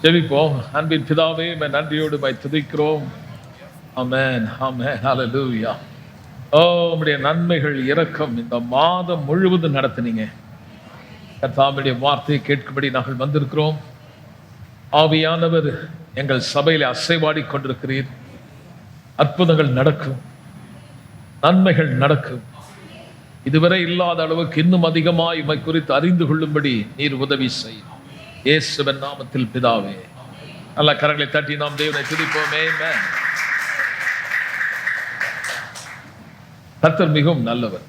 ஜெபிப்போம். அன்பின் பிதாவே, நன்றியோடு துதிக்கிறோம். ஆமென், ஆமென், ஹல்லேலூயா. உம்முடைய நன்மைகள், இரக்கம் இந்த மாதம் முழுவதும் நடத்தினீங்க. கர்த்தாவுடைய வார்த்தையை கேட்கும்படி நாங்கள் வந்திருக்கிறோம். ஆவியானவர் எங்கள் சபையிலே அசைவாடி கொண்டிருக்கிறீர். அற்புதங்கள் நடக்கும், நன்மைகள் நடக்கும். இதுவரை இல்லாத அளவுக்கு இன்னும் அதிகமாய் உம்மை குறித்து அறிந்து கொள்ளும்படி நீர் உதவி செய்யும். இயேசுவின் நாமத்தில் பிதாவே. நல்ல கரங்களை தட்டி நாம் தேவனை துதிப்போமே. கர்த்தர் மிகவும் நல்லவர்.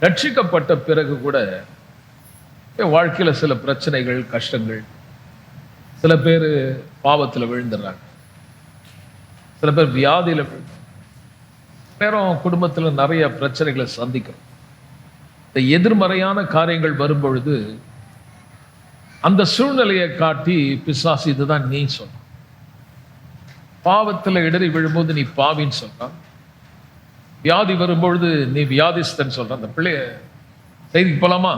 ரட்சிக்கப்பட்ட பிறகு கூட வாழ்க்கையில சில பிரச்சனைகள், கஷ்டங்கள், சில பேர் பாவத்தில் விழுந்துடுறாங்க, சில பேர் வியாதியில பேரும் குடும்பத்தில் நிறைய பிரச்சனைகளை சந்திக்கிறோம். இந்த எதிர்மறையான காரியங்கள் வரும்பொழுது அந்த சூழ்நிலையை காட்டி பிசாசு இதுதான் நீ சொல்ற, பாவத்தில் இடறி விழும்போது நீ பாவின்னு சொல்றான், வியாதி வரும்பொழுது நீ வியாதிஸ்தன் சொல்ற. அந்த பிள்ளைய செய்திக்கு போலாமா?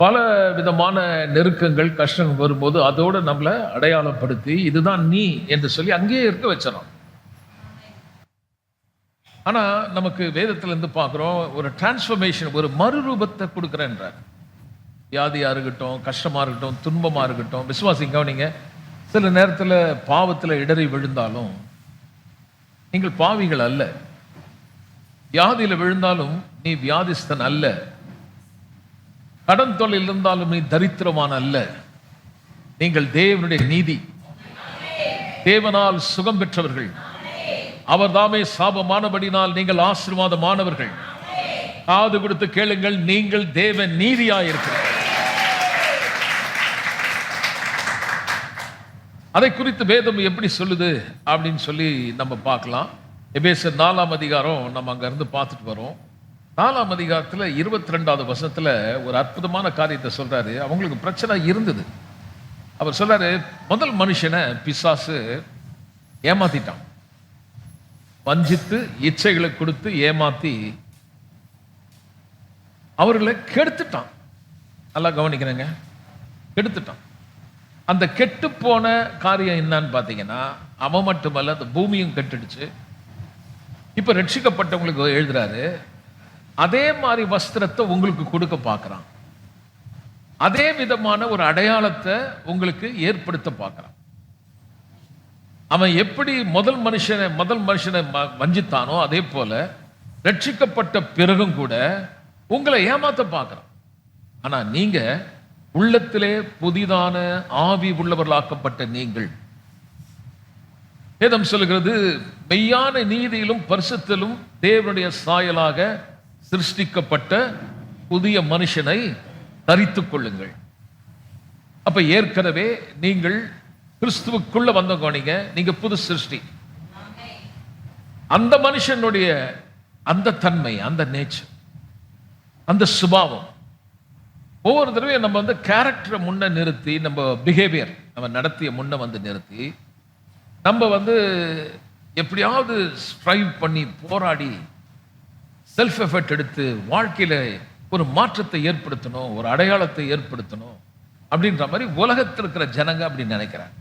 பல விதமான நெருக்கங்கள், கஷ்டங்கள் வரும்போது அதோடு நம்மளை அடையாளப்படுத்தி இதுதான் நீ என்று சொல்லி அங்கேயே இருக்க வச்சிடறோம். ஆனா நமக்கு வேதத்துல இருந்து பார்க்கிறோம், ஒரு டிரான்ஸ்ஃபர்மேஷன், ஒரு மறுரூபத்தை கொடுக்குறேன்றார். வியாதியா இருக்கட்டும், கஷ்டமா இருக்கட்டும், துன்பமா இருக்கட்டும், விசுவாசிங்க கவனிங்க. சில நேரத்தில் பாவத்தில் இடறி விழுந்தாலும் நீங்கள் பாவிகள் அல்ல. வியாதியில விழுந்தாலும் நீ வியாதிஸ்தன் அல்ல. கடன் தொல்லையில் இருந்தாலும் நீ தரித்திரமான அல்ல. நீங்கள் தேவனுடைய நீதி, தேவனால் சுகம் பெற்றவர்கள். அவர் தாமே சாபமானபடினால் நீங்கள் ஆசீர்வாதமானவர்கள். காது கொடுத்து கேளுங்கள், நீங்கள் தேவ நீதியாயிருக்கிறார். அதை குறித்து வேதம் எப்படி சொல்லுது அப்படின்னு சொல்லி நம்ம பார்க்கலாம். எபேசியர் 4ஆம் அதிகாரம் நம்ம அங்க இருந்து பார்த்துட்டு வரோம். 4ஆம் அதிகாரத்துல 22வது வசனத்துல ஒரு அற்புதமான காரியத்தை சொல்றாரு. அவங்களுக்கு பிரச்சனை இருந்தது. அவர் சொல்றாரு, முதல் மனுஷனை பிசாசு ஏமாத்திட்டான், வஞ்சித்து இச்சைகளை கொடுத்து ஏமாத்தி அவர்களை கெடுத்துட்டான். நல்லா கவனிக்கிறேங்க, கெடுத்துட்டான். அந்த கெட்டு போன காரியம் என்னன்னு பார்த்தீங்கன்னா, அவன் மட்டுமல்ல, அந்த பூமியும் கெட்டுடுச்சு. இப்ப ரட்சிக்கப்பட்டவங்களுக்கு எழுதுறாரு, அதே மாதிரி வஸ்திரத்தை உங்களுக்கு கொடுக்க பார்க்கிறான், அதே விதமான ஒரு அடையாளத்தை உங்களுக்கு ஏற்படுத்த பார்க்கிறான். அவன் எப்படி முதல் மனுஷனை வஞ்சித்தானோ அதே போல ரட்சிக்கப்பட்ட பிறகும் கூட உங்களை ஏமாத்த பார்க்கிறான். ஆனா நீங்க உள்ளத்திலே புதிதான ஆவி உள்ளவர்களாக்கப்பட்ட நீங்கள், வேதம் சொல்லுகிறது, மெய்யான நீதியிலும் பரிசுத்திலும் தேவனுடைய சாயலாக சிருஷ்டிக்கப்பட்ட புதிய மனுஷனை தரித்துக் கொள்ளுங்கள். அப்ப ஏற்கனவே நீங்கள் கிறிஸ்துவுக்குள்ள வந்தவங்க, நீங்க புது சிருஷ்டி. அந்த மனுஷனுடைய அந்த தன்மை, அந்த நேச்சர், அந்த சுபாவம், ஒவ்வொரு தடவையும் நம்ம கேரக்டரை முன்ன நிறுத்தி, நம்ம பிஹேவியர், நம்ம நடத்திய முன்ன நிறுத்தி, நம்ம எப்படியாவது ஸ்ட்ரைவ் பண்ணி போராடி செல்ஃப் எஃபர்ட் எடுத்து வாழ்க்கையில ஒரு மாற்றத்தை ஏற்படுத்தணும், ஒரு அடையாளத்தை ஏற்படுத்தணும் அப்படின்ற மாதிரி உலகத்தில் இருக்கிற ஜனங்க அப்படி நினைக்கிறாங்க.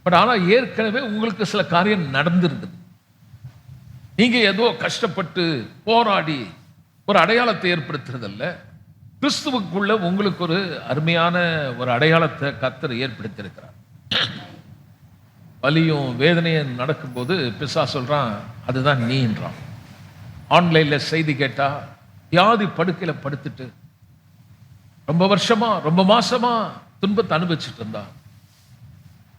பட் ஆனா ஏற்கனவே உங்களுக்கு சில காரியம் நடந்திருக்குது. நீங்க ஏதோ கஷ்டப்பட்டு போராடி ஒரு அடையாளத்தை ஏற்படுத்துறதல்ல, கிறிஸ்துவுக்குள்ள உங்களுக்கு ஒரு அருமையான ஒரு அடையாளத்தை கர்த்தர் ஏற்படுத்தியிருக்கிறார். வலியும் வேதனையும் நடக்கும்போது பிசா சொல்றான், அதுதான் நீன்றான். ஆன்லைன்ல செய்தி கேட்டா, வியாதி படுக்கையில படுத்துட்டு ரொம்ப வருஷமா ரொம்ப மாசமா துன்பத்தை அனுபவிச்சுட்டு இருந்தா,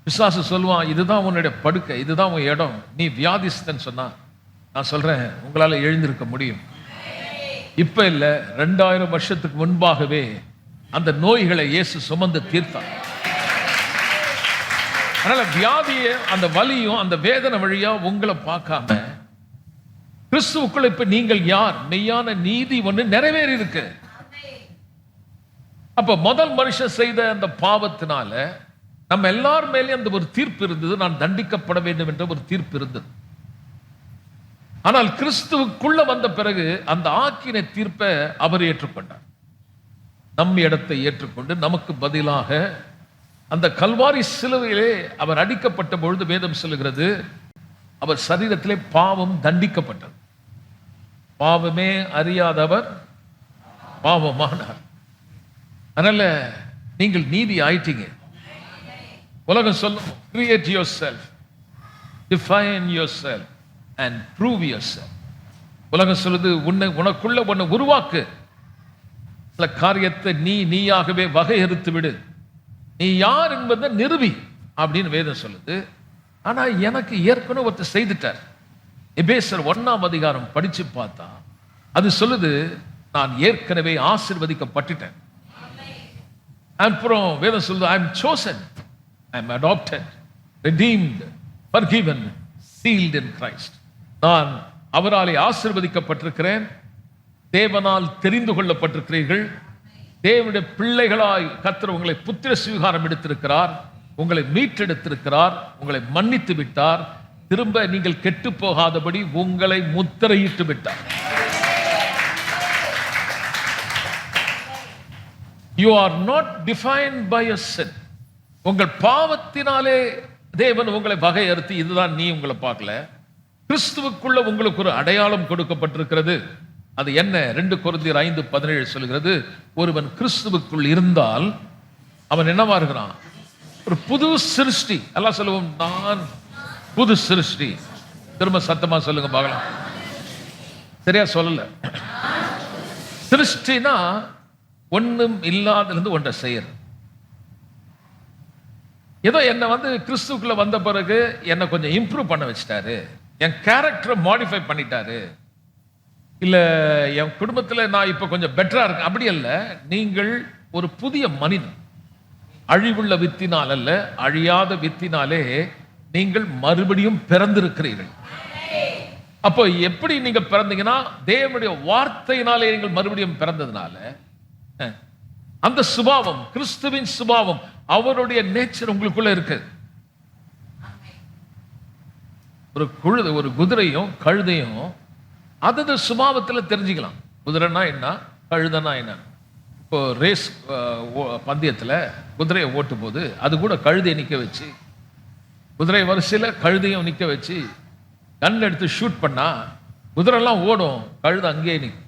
பிசாசு சொல்லுவான், இதுதான் உன்னுடைய படுக்கை, இதுதான் உன் இடம், நீ வியாதிஸ்தன் சொன்னா, நான் சொல்றேன், உங்களால எழுந்திருக்க முடியும். இப்ப இல்ல, 2000 வருஷத்துக்கு முன்பாகவே அந்த நோய்களை இயேசு சுமந்து தீர்த்தார். அதனால வியாதியை, அந்த வலியும் அந்த வேதனை வழியா உங்களை பார்க்காம கிறிஸ்துவுக்குள்ள இப்ப நீங்கள் யார், மெய்யான நீதி ஒன்று நிறைவேறி இருக்கு. அப்ப முதல் மனுஷன் செய்த அந்த பாவத்தினால நம்ம எல்லார் மேலேயும் அந்த ஒரு தீர்ப்பு இருந்தது, நான் தண்டிக்கப்பட வேண்டும் என்ற ஒரு தீர்ப்பு இருந்தது. ஆனால் கிறிஸ்துவுக்குள்ள வந்த பிறகு அந்த ஆக்கினை தீர்ப்பை அவர் ஏற்றுக்கொண்டார். நம் இடத்தை ஏற்றுக்கொண்டு நமக்கு பதிலாக அந்த கல்வாரி சிலுவையிலே அவர் அடிக்கப்பட்ட பொழுது வேதம் சொல்லுகிறது, அவர் சரீரத்திலே பாவம் தண்டிக்கப்பட்டது. பாவமே அறியாதவர் பாவமானார். அதனால நீங்கள் நீதி ஆயிட்டீங்க. உலகம் சொல்லும், create your self, define your self and prove your self. உலகம் சொல்லுது, உனக்குள்ள ஒன்னை உருவாக்கு, சில காரியத்தை நீயாகவே வகையறுத்து விடு, நீ யார் என்பதை நிரூபி அப்படின்னு வேதம் சொல்லுது. ஆனா எனக்கு ஏற்கனவே ஒருத்தர் செய்துட்டார். எபேசர் 1ஆம் அதிகாரம் படிச்சு பார்த்தா அது சொல்லுது, நான் ஏற்கனவே ஆசீர்வதிக்கப்பட்டுட்டேன். அப்புறம் வேதம் சொல்லுது, I am chosen, I am adopted, redeemed, forgiven, sealed in Christ. நான் அவராலே ஆசீர்வதிக்கப்பட்டிருக்கிறேன், தேவனால் தெரிந்து கொள்ளப்பட்டிருக்கிறீர்கள், தேவனுடைய பிள்ளைகளாய் கர்த்தர் உங்களை புத்திர சுவீகாரம் எடுத்திருக்கிறார், உங்களை மீட்டெடுத்திருக்கிறார், உங்களை மன்னித்து விட்டார், திரும்ப நீங்கள் கெட்டு போகாதபடி உங்களை முத்திரையிட்டு விட்டார். You are not defined by your sin. உங்கள் பாவத்தினாலே தேவன் உங்களை வகையறுத்து இதுதான் நீ உங்களை பார்க்கல. கிறிஸ்துவுக்குள்ள உங்களுக்கு ஒரு அடையாளம் கொடுக்கப்பட்டிருக்கிறது. அது என்ன? 2 கொரிந்தியர் 5:17 சொல்கிறது, ஒருவன் கிறிஸ்துவுக்குள் இருந்தால் அவன் என்னவா இருக்கிறான்? ஒரு புது சிருஷ்டி. எல்லாம் சொல்லுவோம், நான் புது சிருஷ்டி. திரும்ப சத்தமா சொல்லுங்க பார்க்கலாம். சரியா சொல்லல. சிருஷ்டினா ஒண்ணும் இல்லாதிலிருந்து ஒன்றை செய்யறது. ஏதோ என்னை கிறிஸ்துக்குள்ள வந்த பிறகு என்னை கொஞ்சம் இம்ப்ரூவ் பண்ண வச்சிட்டாரு, என் கேரக்டரை மாடிஃபை பண்ணிட்டாரு, இல்ல என் குடும்பத்துல நான் இப்ப கொஞ்சம் பெட்டரா இருக்கேன், அப்படி அல்ல. நீங்கள் ஒரு புதிய மனிதன். அழிவுள்ள வித்தினால் அல்ல, அழியாத வித்தினாலே நீங்கள் மறுபடியும் பிறந்திருக்கிறீர்கள். அப்போ எப்படி நீங்க பிறந்தீங்கன்னா, தேவனுடைய வார்த்தையினாலே நீங்கள் மறுபடியும் பிறந்ததுனால அந்த சுபாவம், கிறிஸ்துவின் சுபாவம், அவருடைய நேச்சர் உங்களுக்குள்ள இருக்கு. ஒரு குதிரையும் கழுதையும் அது சுபாவத்தில் தெரிஞ்சுக்கலாம். குதிரைனா என்ன, கழுதைனா என்ன. இப்போ ரேஸ் பந்தயத்தில் குதிரையை ஓட்டும் போது அது கூட கழுதையை நிற்க வச்சு, குதிரை வரிசையில் கழுதையும் நிற்க வச்சு கன் எடுத்து ஷூட் பண்ணா குதிரைலாம் ஓடும், கழுதை அங்கேயே நிற்கும்.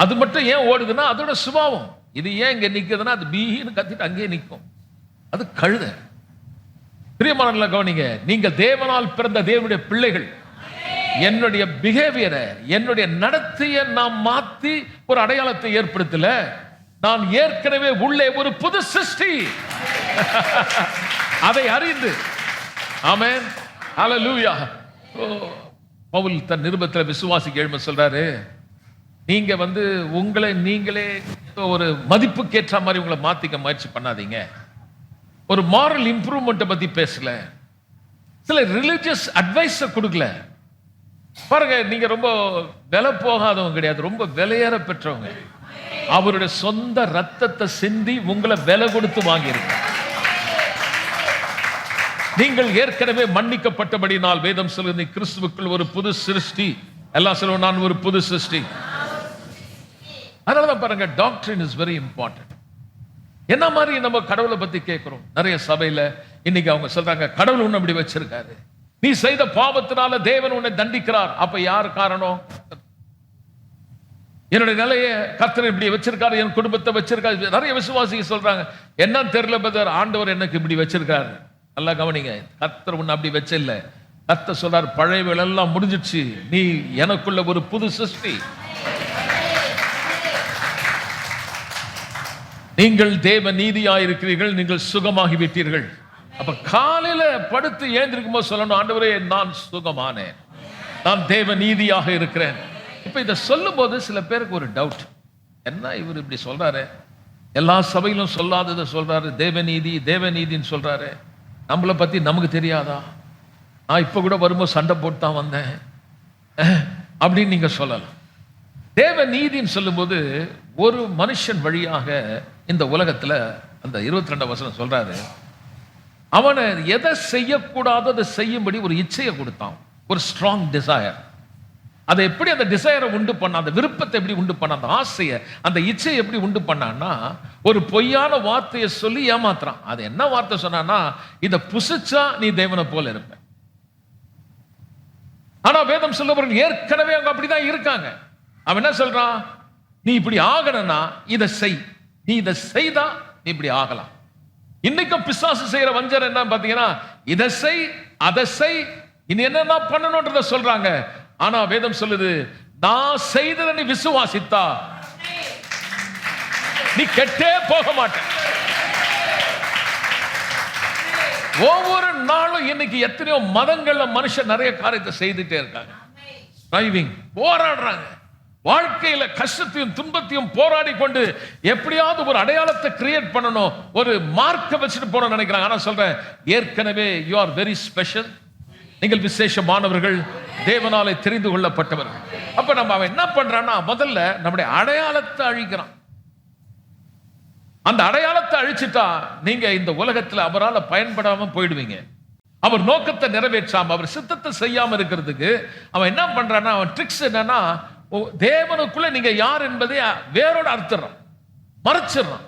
அது மட்டும் ஏன் ஓடுதுன்னா அதோட சுபாவம். இது ஏன் இங்க நிற்குதுன்னா அது பீன்னு கத்திட்டு அங்கேயே நிற்கும். அது கழுதை. பிரியமானவர்களே கவனிங்க, நீங்க தேவனால் பிறந்த தேவனுடைய பிள்ளைகள். என்னுடைய பிஹேவியரை, என்னுடைய நடத்தையை நாம் மாத்தி ஒரு அடையாளத்தை ஏற்படுத்தல. நான் ஏற்கனவே உள்ளே ஒரு புது சிருஷ்டி. அதை அறிந்து, ஆமென், ஹல்லேலூயா. பவுல் தன் நிருபத்தில் விசுவாசிக்கு எழும சொல்றாரு, நீங்க உங்களை நீங்களே ஒரு மதிப்புக்கேற்ற மாதிரி உங்களை மாத்திக்க முயற்சி பண்ணாதீங்க. ஒரு மாரல் இம்ப்ரூவ்மெண்ட் பத்தி பேசல, சில ரிலிஜியஸ் அட்வைஸ் கொடுக்கல. பாருங்க, நீங்க ரொம்ப விலை போகாதவங்க கிடையாது, ரொம்ப விலையேற பெற்றவங்க. அவருடைய சொந்த ரத்தத்தை சிந்தி உங்களை விலை கொடுத்து வாங்கியிருக்க. நீங்கள் ஏற்கனவே மன்னிக்கப்பட்டபடினால் வேதம் சொல்லுது, கிறிஸ்துவுக்குள் ஒரு புது சிருஷ்டி. எல்லாம் சொல்லுவோம், நான் ஒரு புது சிருஷ்டி. அதனாலதான் பாருங்க, டாக்டரின் இஸ் வெரி இம்பார்ட்டன்ட். என்ன மாதிரி நம்ம கடவுளை பத்தி கேட்கிறோம். நிறைய சபையில இன்னைக்கு அவங்க சொல்றாங்க, கடவுள் உன்னை இப்படி வச்சிருக்காரு, நீ செய்த பாவத்தினால தேவன் உன்னை தண்டிக்கிறார். அப்ப யார் காரணம்? என்னுடைய நிலையை கர்த்தர் இப்படி வச்சிருக்காரு, என் குடும்பத்தை வச்சிருக்காரு. நிறைய விசுவாசிகள் சொல்றாங்க, என்ன தெரியல பதர், ஆண்டவர் எனக்கு இப்படி வச்சிருக்காரு. நல்லா கவனிங்க, கர்த்தர் உன்னை அப்படி வச்சில்ல. கர்த்தர் சொல்றார், பழையவள் எல்லாம் முடிஞ்சிடுச்சு, நீ எனக்குள்ள ஒரு புது சிருஷ்டி. நீங்கள் தேவ நீதியாயிருக்கிறீர்கள், நீங்கள் சுகமாகி விட்டீர்கள். அப்ப காலையில படுத்து ஏந்திருக்கும் போது சொல்லணும், ஆண்டவரே நான் சுகமானேன், நான் தேவ நீதியாக இருக்கிறேன். இப்ப இதை சொல்லும் போது சில பேருக்கு ஒரு டவுட், என்ன இவர் இப்படி சொல்றாரு, எல்லா சபையிலும் சொல்லாததை சொல்றாரு, தேவநீதி தேவநீதின்னு சொல்றாரு, நம்மளை பத்தி நமக்கு தெரியாதா? நான் இப்ப கூட வரும்போது சண்டை போட்டு தான் வந்தேன் அப்படின்னு நீங்க சொல்லலாம். தேவ நீதின்னு சொல்லும்போது ஒரு மனுஷன் வழியாக இந்த உலகத்துல அந்த 22 வசனம் சொல்றாரு, அவனை எதை செய்யக்கூடாதோ அதை செய்யும்படி ஒரு இச்சையை கொடுத்தான், ஒரு ஸ்ட்ராங் டிசையர். அதை எப்படி அந்த டிசைரை உண்டு பண்ண, அந்த விருப்பத்தை எப்படி உண்டு பண்ண, அந்த ஆசையை, அந்த இச்சையை எப்படி உண்டு பண்ணான்னா, ஒரு பொய்யான வார்த்தையை சொல்லி ஏமாத்துறான். அது என்ன வார்த்தை சொன்னான்னா, இதை புசிச்சா நீ தேவனை போல இருப்ப. ஆனா வேதம் சொல்லுபவர்கள் ஏற்கனவே அவங்க அப்படிதான் இருக்காங்க. அவன் என்ன சொல்றான், நீ இப்படி ஆகணும்னா இதை செய், நீ இதை செய்தா நீ இப்படி ஆகலாம். இன்னைக்கும் பிசாசு செய்யற வஞ்சர் என்ன பாத்தீங்கன்னா, இதை செய் அதை செய், இனி என்னென்ன பண்ணணும்ன்றத சொல்றாங்க. ஆனா வேதம் சொல்லுது, நான் செய்ததை நீ விசுவாசித்தா நீ கெட்டே போக மாட்ட. ஒவ்வொரு நாளும் இன்னைக்கு எத்தனையோ மதங்கள்ல மனுஷன் நிறைய காரியத்தை செய்துட்டே இருக்காங்க. போராடுறாங்க, வாழ்க்கையில கஷ்டத்தையும் துன்பத்தையும் போராடி கொண்டு எப்படியாவது ஒரு அடையாளத்தை கிரியேட் பண்ணணும், ஒரு மார்க்க வச்சுட்டு போறோம் நினைக்கிறாங்க. ஆனா சொல்றேன், ஏற்கனவே யூ ஆர் வெரி ஸ்பெஷல். நீங்கள் விசேஷமானவர்கள், தேவனாலே தெரிந்து கொள்ளப்பட்டவர்கள். அப்ப நம்ம அவன் என்ன பண்றான்னா, முதல்ல நம்முடைய அடையாளத்தை அழிக்கிறான். அந்த அடையாளத்தை அழிச்சிட்டா நீங்க இந்த உலகத்துல அவரால் பயன்படாம போயிடுவீங்க. அவர் நோக்கத்தை நிறைவேற்றாம, அவர் சித்தத்தை செய்யாம இருக்கிறதுக்கு அவன் என்ன பண்றான்னா, அவன் ட்ரிக்ஸ் என்னன்னா, தேவனுக்குள்ள நீங்க யார் என்பதை வேரோட அறுத்துறான், மறைச்சிடறான்,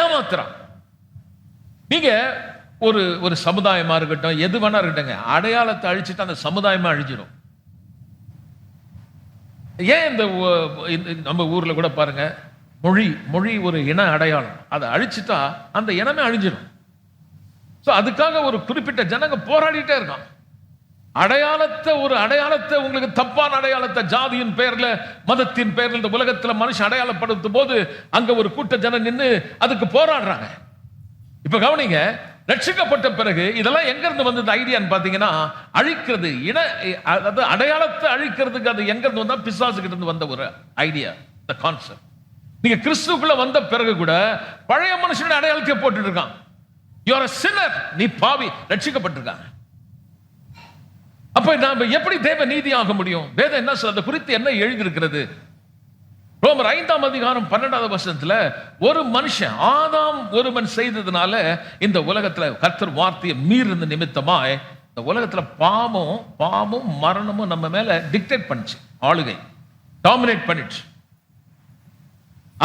ஏமாத்துறான். நீங்க ஒரு சமுதாயமா இருக்கட்டும், எது வேணா இருக்கட்டுங்க, அடையாளத்தை அழிச்சுட்டு அந்த சமுதாயமா அழிஞ்சிடும். ஏன் இந்த நம்ம ஊர்ல கூட பாருங்க, மொழி ஒரு இன அடையாளம், அதை அழிச்சுட்டா அந்த இனமே அழிஞ்சிடும். அதுக்காக ஒரு குறிப்பிட்ட ஜனங்க போராடிட்டே இருக்கான். ஒரு அடையாளத்தை, உங்களுக்கு தப்பான அடையாளத்தை ஜாதியின் பெயர்ல, மதத்தின் பெயர்ல இந்த உலகத்துல மனுஷன் அடையாளப்படுத்தும் போது அங்க ஒரு கூட்ட ஜனம் நின்று அதுக்கு போராடுறாங்க. இப்ப கவனிங்க, ரட்சிக்கப்பட்ட பிறகு இதெல்லாம் எங்க இருந்து வந்தது ஐடியான்னு பாத்தீங்கன்னா, அழிக்கிறது, அடையாளத்தை அழிக்கிறதுக்கு அது எங்க இருந்து வந்தா, பிசாசுகிட்ட இருந்து வந்த ஒரு ஐடியா, தி கான்செப்ட். நீங்க கிறிஸ்துவுக்குள்ள வந்த பிறகு கூட பழைய மனுஷனுடைய அடையாளத்தை போட்டுட்டு இருக்கான். யூ ஆர் a sinner, நீ பாவி, ரட்சிக்கப்பட்டிருக்காங்க. அப்ப நாம எப்படி தேவ நீதி ஆக முடியும்? வேதம் என்ன சொல்றது குறித்து என்ன எழுதியிருக்கிறது? ரோமர் 5ஆம் அதிகாரம் 12வது வசனத்துல, ஒரு மனுஷன் ஆதாம் ஒருவன் செய்ததுனால இந்த உலகத்துல கர்த்தர் வார்த்தையை மீறின நிமித்தமாய் இந்த உலகத்துல பாவமும் மரணமும் நம்ம மேல டிக்டேட் பண்ணுச்சு, ஆளுகை டாமினேட் பண்ணிச்சு.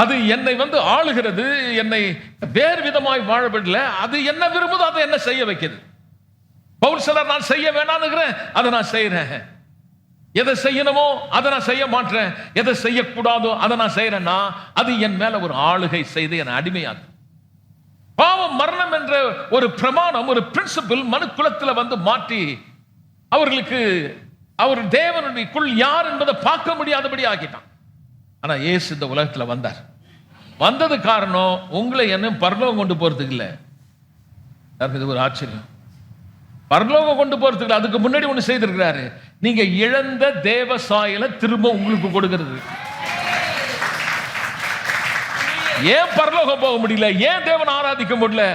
அது என்னை ஆளுகிறது, என்னை வேறு விதமாய் வாழ விடல. அது என்ன விரும்புதோ அதை என்ன செய்ய வைக்கிறது. பவுல் சொல்றார், நான் செய்ய வேணாம்னுக்கிறேன், அதை நான் செய்யறேன். எதை செய்யணுமோ அதை நான் செய்ய மாட்டேன், எதை செய்யக்கூடாதோ அதை நான் செய்யறேன்னா அது என் மேல ஒரு ஆளுகை செய்து என்னை அடிமையாகும். பாவம் மரணம் என்ற ஒரு பிரமாணம், ஒரு பிரின்சிபிள் மனு குலத்துல மாற்றி அவர்களுக்கு அவர் தேவனுக்குள் யார் என்பதை பார்க்க முடியாதபடி ஆக்கிட்டான். ஆனா இயேசு இந்த உலகத்துல வந்தது காரணம் உங்களை என்ன பரலோகம் கொண்டு போறதுக்கு இல்ல. இது ஒரு ஆச்சரியம். பரலோகம் கொண்டு போறதுக்கு அதுக்கு முன்னாடி ஒண்ணு செய்திருக்கிறாரு, நீங்க இழந்த தேவ சாயலை திரும்ப உங்களுக்கு கொடுக்கிறது. ஏன் பரலோகம் போக முடியல, ஏன் தேவன் ஆராதிக்க முடியல?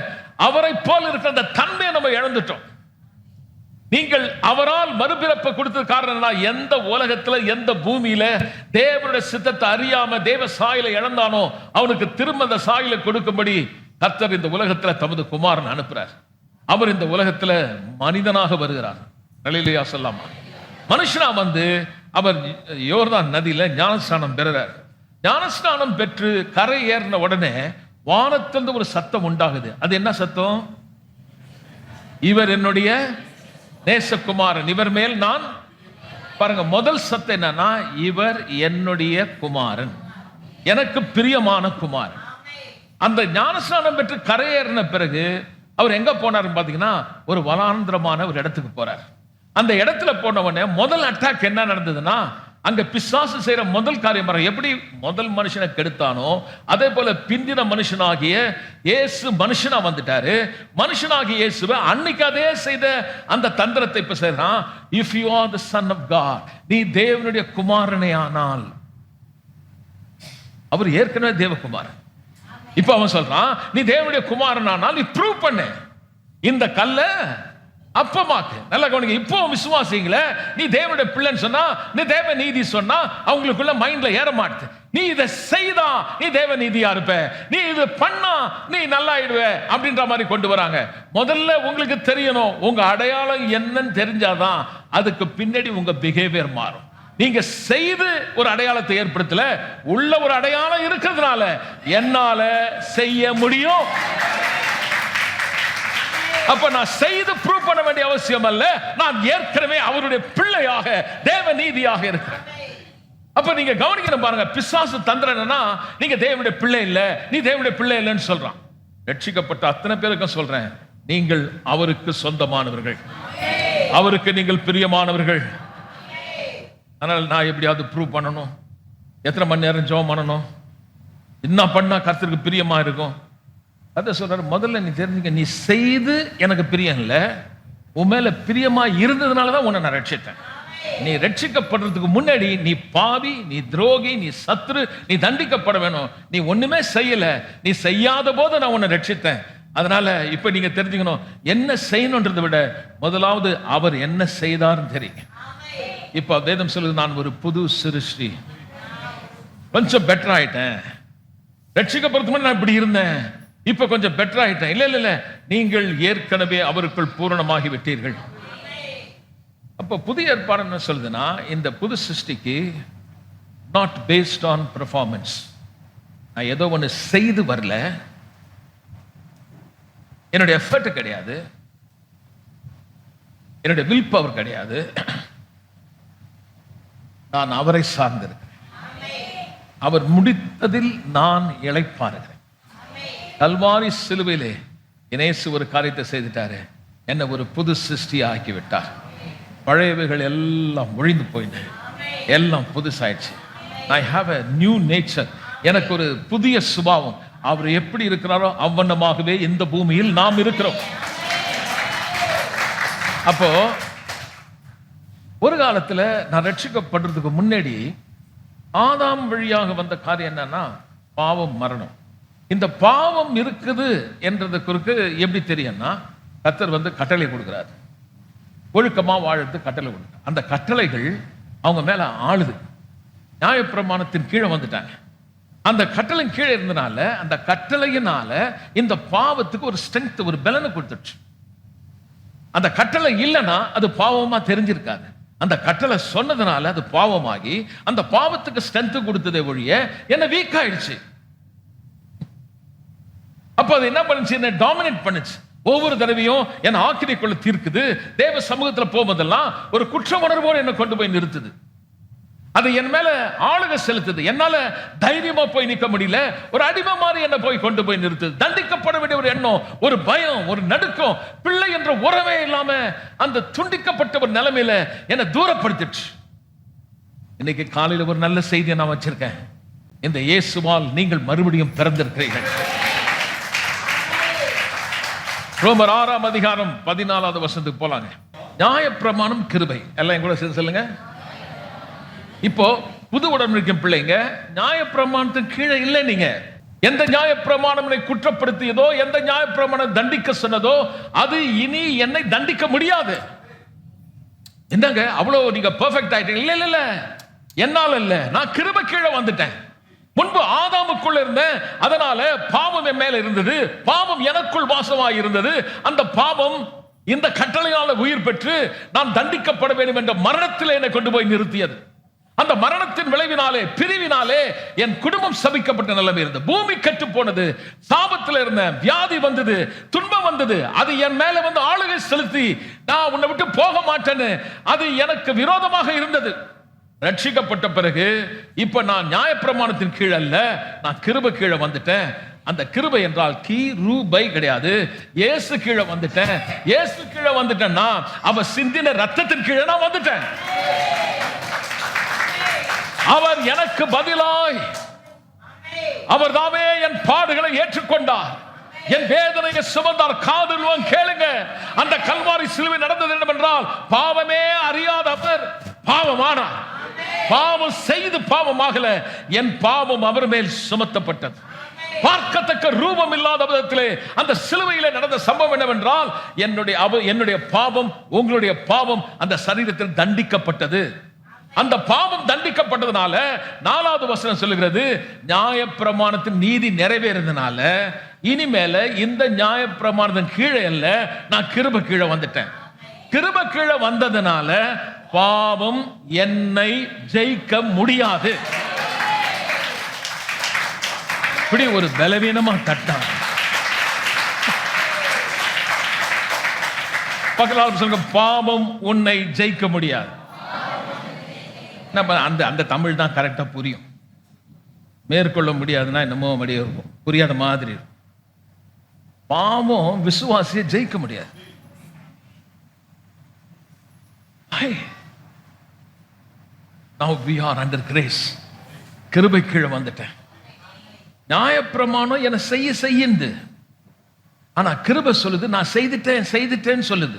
அவரை போல இருக்கிற அந்த தன்மையை நம்ம இழந்துட்டோம். நீங்கள் அவரால் மறுபிறப்பை கொடுத்தது காரணம், எந்த உலகத்துல எந்த பூமியில தேவனுடைய சித்தத்தை அறியாம தேவ சாயலை இழந்தானோ அவனுக்கு திரும்ப அந்த சாயலை கொடுக்கும்படி கர்த்தர் இந்த உலகத்துல தமது குமாரன் அனுப்புறார். அவர் இந்த உலகத்துல மனிதனாக வருகிறார். அல்லேலூயா சொல்லாமா. மனுஷனா அவர் யோர்தான் நதியில ஞானஸ்நானம் பெறுறார். ஞானஸ்நானம் பெற்று கரை ஏறின உடனே வானத்திலிருந்து ஒரு சத்தம் உண்டாகுது. அது என்ன சத்தம்? இவர் என்னுடைய நேசகுமாரன், இவர் மேல் நான், பாருங்க முதல் சத்தம் என்னன்னா, இவர் என்னுடைய குமாரன், எனக்கு பிரியமான குமாரன். அந்த ஞானஸ்நானம் பெற்று கரையேறின பிறகு அவர் எங்க போனார் பாத்தீங்கன்னா, ஒரு வனாந்திரமான ஒரு இடத்துக்கு போறார். அந்த இடத்துல போன உடனே முதல் அட்டாக் என்ன நடந்ததுன்னா, அங்க பிசாசு செய்யற முதல் காரியம் எப்படி முதல் மனுஷனை கெடுத்தானோ அதே போல பிந்தின மனுஷனாகிய இயேசு மனுஷனா வந்துட்டாரு. மனுஷனாகிய இயேசுவை அன்னைக்கு அதே செய்த அந்த தந்திரத்தை இப்ப செய்யறான். If you are the son of God, நீ தேவனுடைய குமாரனே ஆனால். அவர் ஏற்கனவே தேவகுமாரன். இப்ப அவன் சொல்றான், நீ தேவனுடைய குமாரன் ஆனால் நீ ப்ரூவ் பண்ணு, இந்த கல்ல அப்பமாக்கு. நல்ல கவனிங்க, இப்போ விசுவாசிங்களே, நீ தேவனுடைய பிள்ளைன்னு சொன்னா, நீ தேவ நீதி சொன்னா அவங்களுக்குள்ள மைண்ட்ல ஏற மாட்டுது. நீ இதை செய்தா நீ தேவ நீதியா இருப்ப, நீ இது பண்ணா நீ நல்லா ஆயிடுவ அப்படின்ற மாதிரி கொண்டு வராங்க. முதல்ல உங்களுக்கு தெரியணும், உங்க அடையாளம் என்னன்னு தெரிஞ்சாதான் அதுக்கு பின்னாடி உங்க பிஹேவியர் மாறும். நீங்க செய்து ஒரு அடையாளத்தை ஏற்படுத்தல, உள்ள ஒரு அடையாளம் இருக்கிறதுனால என்னால செய்ய முடியும். அப்ப நான் செய்து ப்ரூவ் பண்ண வேண்டிய அவசியம் அல்ல, நான் ஏற்கனவே அவருடைய பிள்ளையாக தேவ நீதியாக இருக்கிறேன். அப்ப நீங்க கவனிக்கணும் பாருங்க, பிசாசு தந்திரனா நீங்க தேவனுடைய பிள்ளை இல்ல, நீ தேவனுடைய பிள்ளை இல்லைன்னு சொல்றான். ரட்சிக்கப்பட்ட அத்தனை பேருக்கும் சொல்றேன், நீங்கள் அவருக்கு சொந்தமானவர்கள், அவருக்கு நீங்கள் பிரியமானவர்கள். அதனால நான் எப்படியாவது ப்ரூவ் பண்ணணும், எத்தனை மணி நேரம் ஜெபம் பண்ணணும், என்ன பண்ணா கர்த்தருக்கு பிரியமா இருக்கும். அத சொல்றாரு, முதல்ல நீ தெரிஞ்சுக்க, நீ செய்து எனக்கு பிரியம் இல்ல, உன் மேல பிரியமா இருந்ததுனாலதான் உன்னை நான் ரட்சித்தேன். நீ ரட்சிக்கப்படுறதுக்கு முன்னாடி நீ பாவி, நீ துரோகி, நீ சத்துரு, நீ தண்டிக்கப்பட வேணும். நீ ஒண்ணுமே செய்யல, நீ செய்யாத போது நான் உன்னை ரட்சித்தேன். அதனால இப்ப நீங்க தெரிஞ்சுக்கணும், என்ன செய்யணும்ன்றதை விட முதலாவது அவர் என்ன செய்தார்னு தெரியும். இப்ப வேதம் சொல்லுது, நான் ஒரு புது சிருஷ்டி, கொஞ்சம் பெட்டர் ஆயிட்டேன். ரட்சிக்கப்படுறதுக்கு முன்னாடி நான் இப்படி இருந்தேன், இப்ப கொஞ்சம் பெட்டர் ஆயிட்டேன். இல்ல இல்ல, நீங்கள் ஏற்கனவே அவருக்குள் பூரணமாகி விட்டீர்கள். அப்ப புதிய ஏற்பாடு என்ன சொல்லுதுன்னா, இந்த புது சிருஷ்டிக்கு நாட் பேஸ்ட் ஆன் பெர்ஃபார்மன்ஸ். நான் ஏதோ ஒன்று செய்து வரல, என்னுடைய எஃபர்ட் கிடையாது, என்னுடைய வில் பவர் கிடையாது, நான் அவரை சார்ந்திருக்கிறேன். அவர் முடித்ததில் நான் இளைப்பாறுகிறேன். கல்வாரி சிலுவையிலே இயேசு ஒரு காரியத்தை செய்துட்டாரு, என்ன ஒரு புது சிருஷ்டி ஆக்கி விட்டார். பழையவைகள் எல்லாம் ஒழிந்து போயின, எல்லாம் புதுசாயிடுச்சு. I have a new nature, எனக்கு ஒரு புதிய சுபாவம். அவர் எப்படி இருக்கிறாரோ அவ்வண்ணமாகவே இந்த பூமியில் நாம் இருக்கிறோம். அப்போ ஒரு காலத்துல நான் ரட்சிக்கப்படுறதுக்கு முன்னாடி ஆதாம் வழியாக வந்த காரியம் என்னன்னா பாவம், மரணம். இந்த பாவம் இருக்குது என்றது குறுக்கு எப்படி தெரியும்னா, கர்த்தர் வந்து கட்டளை கொடுக்கிறார், ஒழுக்கமா வாழறது கட்டளை கொடுக்கிறார். அந்த கட்டளைகள் அவங்க மேல ஆளுது. நியாயப்பிரமாணத்தின் கீழே வந்துட்டாங்க. அந்த கட்டளை கீழே இருந்தனால, அந்த கட்டளையினால இந்த பாவத்துக்கு ஒரு ஸ்ட்ரென்த், ஒரு பலனை கொடுத்துச்சு. அந்த கட்டளை இல்லைன்னா அது பாவமா தெரிஞ்சிருக்காது. அந்த கட்டளை சொன்னதுனால அது பாவமாகி அந்த பாவத்துக்கு ஸ்ட்ரென்த் கொடுத்ததே ஒழிய என்ன வீக் ஆயிடுச்சு. அப்ப அது என்ன பண்ணுச்சு, என்ன டாமினேட் பண்ணுச்சு. ஒவ்வொரு தடவையும் என்ன ஆக்கினைக்குள்ள தீர்க்குது. தேவ சமூகத்தில் போகும்போதெல்லாம் ஒரு குற்ற உணர்வோடு என்ன கொண்டு போய் நிறுத்துது. அது என் மேல ஆளுகை செலுத்துது. என்னால தைரியமா போய் நிற்க முடியல, ஒரு அடிமை மாதிரி என்ன போய் கொண்டு போய் நிறுத்துது. தண்டிக்கப்பட வேண்டிய ஒரு எண்ணம், ஒரு பயம், ஒரு நடுக்கம், பிள்ளை என்ற உறவே இல்லாம அந்த துண்டிக்கப்பட்ட ஒரு நிலைமையில என்ன தூரப்படுத்திடுச்சு. இன்னைக்கு காலையில ஒரு நல்ல செய்தியை நான் வச்சிருக்கேன், இந்த இயேசுவால் நீங்கள் மறுபடியும் பிறந்திருக்கிறீர்கள். ரோமர் 6ஆம் அதிகாரம் 14வது வசனத்துக்கு போலாங்க. நியாயப்பிரமாணம் கிருபை, எல்லாம் என் கூட சேர்ந்து சொல்லுங்க. இப்போ புது உடன்படிக்கை பிள்ளைங்க, நியாயப்பிரமாணத்துக்கு கீழே இல்லை. நீங்க எந்த நியாயப்பிரமாணம் குற்றப்படுத்தியதோ, எந்த நியாயப்பிரமாணம் தண்டிக்க சொன்னதோ, அது இனி என்னை தண்டிக்க முடியாது. என்னங்க அவ்வளவு நீங்க பெர்ஃபெக்ட் ஆயிட்டீங்க? இல்ல இல்ல, என்னால இல்ல, நான் கிருபை கீழே வந்துட்டேன். முன்பு ஆதாமுக்குள்ள இருந்தேன், அதனால பாவம் என் மேல இருந்தது, பாவம் எனக்குள் வாசமாய் இருந்தது. அந்த பாவம் இந்த கட்டளையால உயிர் பெற்று நான் தண்டிக்கப்பட வேண்டும் என்ற மரணத்தில் என்னை கொண்டு போய் நிறுத்தியது. அந்த மரணத்தின் விளைவினாலே, பிரிவினாலே என் குடும்பம் சபிக்கப்பட்ட நிலைமை இருந்தது. பூமி கெட்டு போனது, சாபத்தில் இருந்த, வியாதி வந்தது, துன்பம் வந்தது. அது என் மேல வந்து ஆளுகை செலுத்தி நான் உன்னை விட்டு போக மாட்டேன்னு அது எனக்கு விரோதமாக இருந்தது. ரட்சிக்கப்பட்ட பிறகு இப்ப நான் நியாயப்பிரமாணத்தின் கீழ் அல்ல, நான் கிருபை கீழே வந்துட்டேன். அந்த கிருபை என்றால் ரூபை கிடையாது, இயேசு கீழே வந்துட்டேன். இயேசு கீழே வந்துட்டேன்னா அவர் சிந்தின ரத்தத்தின் கீழே நான் வந்துட்டேன். அவர் எனக்கு பதிலாய் அவர் தாமே என் பாடுகளை ஏற்றுக்கொண்டார், என் வேதனையை சுமந்தார். காதுள்ளுவோம் கேளுங்க, அந்த கல்வாரி சிலுவை நடந்தது என்னவென்றால், பாவமே அறியாத அவர் பாவமானார். பாவம் செய்து பாவமாகல, என் பாவம் அவர் மேல் சுமத்தப்பட்டது. பார்க்கத்தக்க ரூபம் இல்லாத விதத்திலே அந்த சிலுவையிலே நடந்த சம்பவம் என்னவென்றால், என்னுடைய பாவம், உங்களுடைய பாவம் அந்த சரீரத்தில் தண்டிக்கப்பட்டது. அந்த பாவம் தண்டிக்கப்பட்டதுனால 4வது வசனம் சொல்லுகிறது, நியாயப்பிரமாணத்தின் நீதி நிறைவேறதுனால இனிமேல இந்த நியாயப்பிரமாணத்தின் கீழே அல்ல, நான் கிருபை கீழே வந்துட்டேன். கிருபை கீழே வந்ததுனால பாவம் என்னை ஜெயிக்க முடியாது. இப்படி ஒரு பலவீனமா தட்டான். பக்கத்தில் சொல்லுங்க, பாவம் உன்னை ஜெயிக்க முடியாது. நம்ம அந்த தமிழ் தான் கரெக்டா புரியும். மேற்கொள்ள முடியாதுன்னா என்னமோ அப்படியே இருக்கும், புரியாத மாதிரி இருக்கும். பாவம் விசுவாசியை ஜெயிக்க முடியாது. Now we are under grace. கிருபை கீழே வந்துட்டேன். நியாயப்பிரமாணம் என்ன செய்யுது, ஆனா கிருபை சொல்லுது நான் செய்துட்டேன்னு சொல்லுது.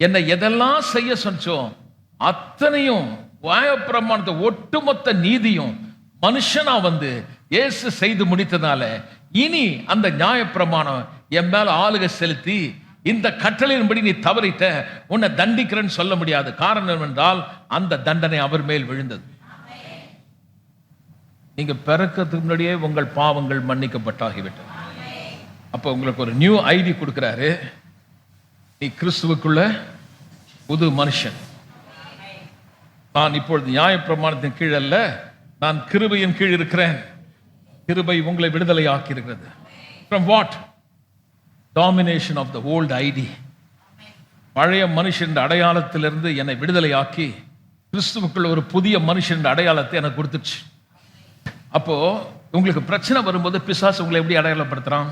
என்னை எதெல்லாம் செய்ய சொன்னோம் அத்தனையும் நியாயப்பிரமாணத்தை ஒட்டுமொத்த நீதியும் மனுஷனா வந்து இயேசு செய்து முடித்ததால இனி அந்த நியாயப்பிரமாணம் என் மேல ஆளுகை செலுத்தி இந்த கட்டளையின்படி நீ தவறிட்ட உன்னை தண்டிக்கிறேன்னு சொல்ல முடியாது. காரணம் என்றால் அந்த தண்டனை அவர் மேல் விழுந்தது. நீங்க பிறக்கிறதுக்கு முன்னாடியே உங்கள் பாவங்கள் மன்னிக்கப்பட்டாகிவிட்டது. அப்ப உங்களுக்கு ஒரு நியூ ஐடி கொடுக்கிறாரு. நீ கிறிஸ்துவுக்குள்ள புது மனுஷன். நான் இப்பொழுது நியாயப்பிரமாணத்தின் கீழ் அல்ல, நான் கிருபையின் கீழ் இருக்கிறேன். கிருபை உங்களை விடுதலை ஆக்கி இருக்கிறது. From what? Domination of the old ID. பழைய மனுஷன் அடையாளத்திலிருந்து என்னை விடுதலை ஆக்கி கிறிஸ்துவுக்குள்ள ஒரு புதிய மனுஷன் அடையாளத்தை எனக்கு கொடுத்துச்சு. அப்போ உங்களுக்கு பிரச்சனை வரும்போது பிசாசு உங்களை எப்படி அடையாளப்படுத்துறான்?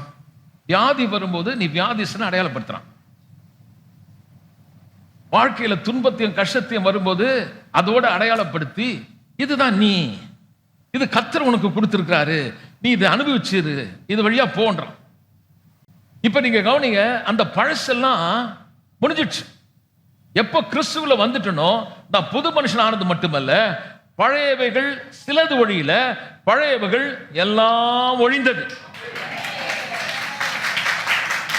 வியாதி வரும்போது நீ வியாதிசனை அடையாளப்படுத்துறான். வாழ்க்கையில துன்பத்தையும் கஷ்டத்தையும் வரும்போது அதோட அடையாளப்படுத்தி இதுதான் நீ, இது கர்த்தர் உனக்கு கொடுத்திருக்காரு, நீ இதை அனுபவிச்சிரு, இது வழியா போன்றான். இப்ப நீங்க கவனிங்க, அந்த பழசெல்லாம் முடிஞ்சிடுச்சு. எப்ப கிறிஸ்துவுல வந்துட்டனோ நான் புது மனுஷன் ஆனது மட்டுமல்ல, பழையவைகள் சிலது ஒழியில பழையவைகள் எல்லாம் ஒழிந்தது.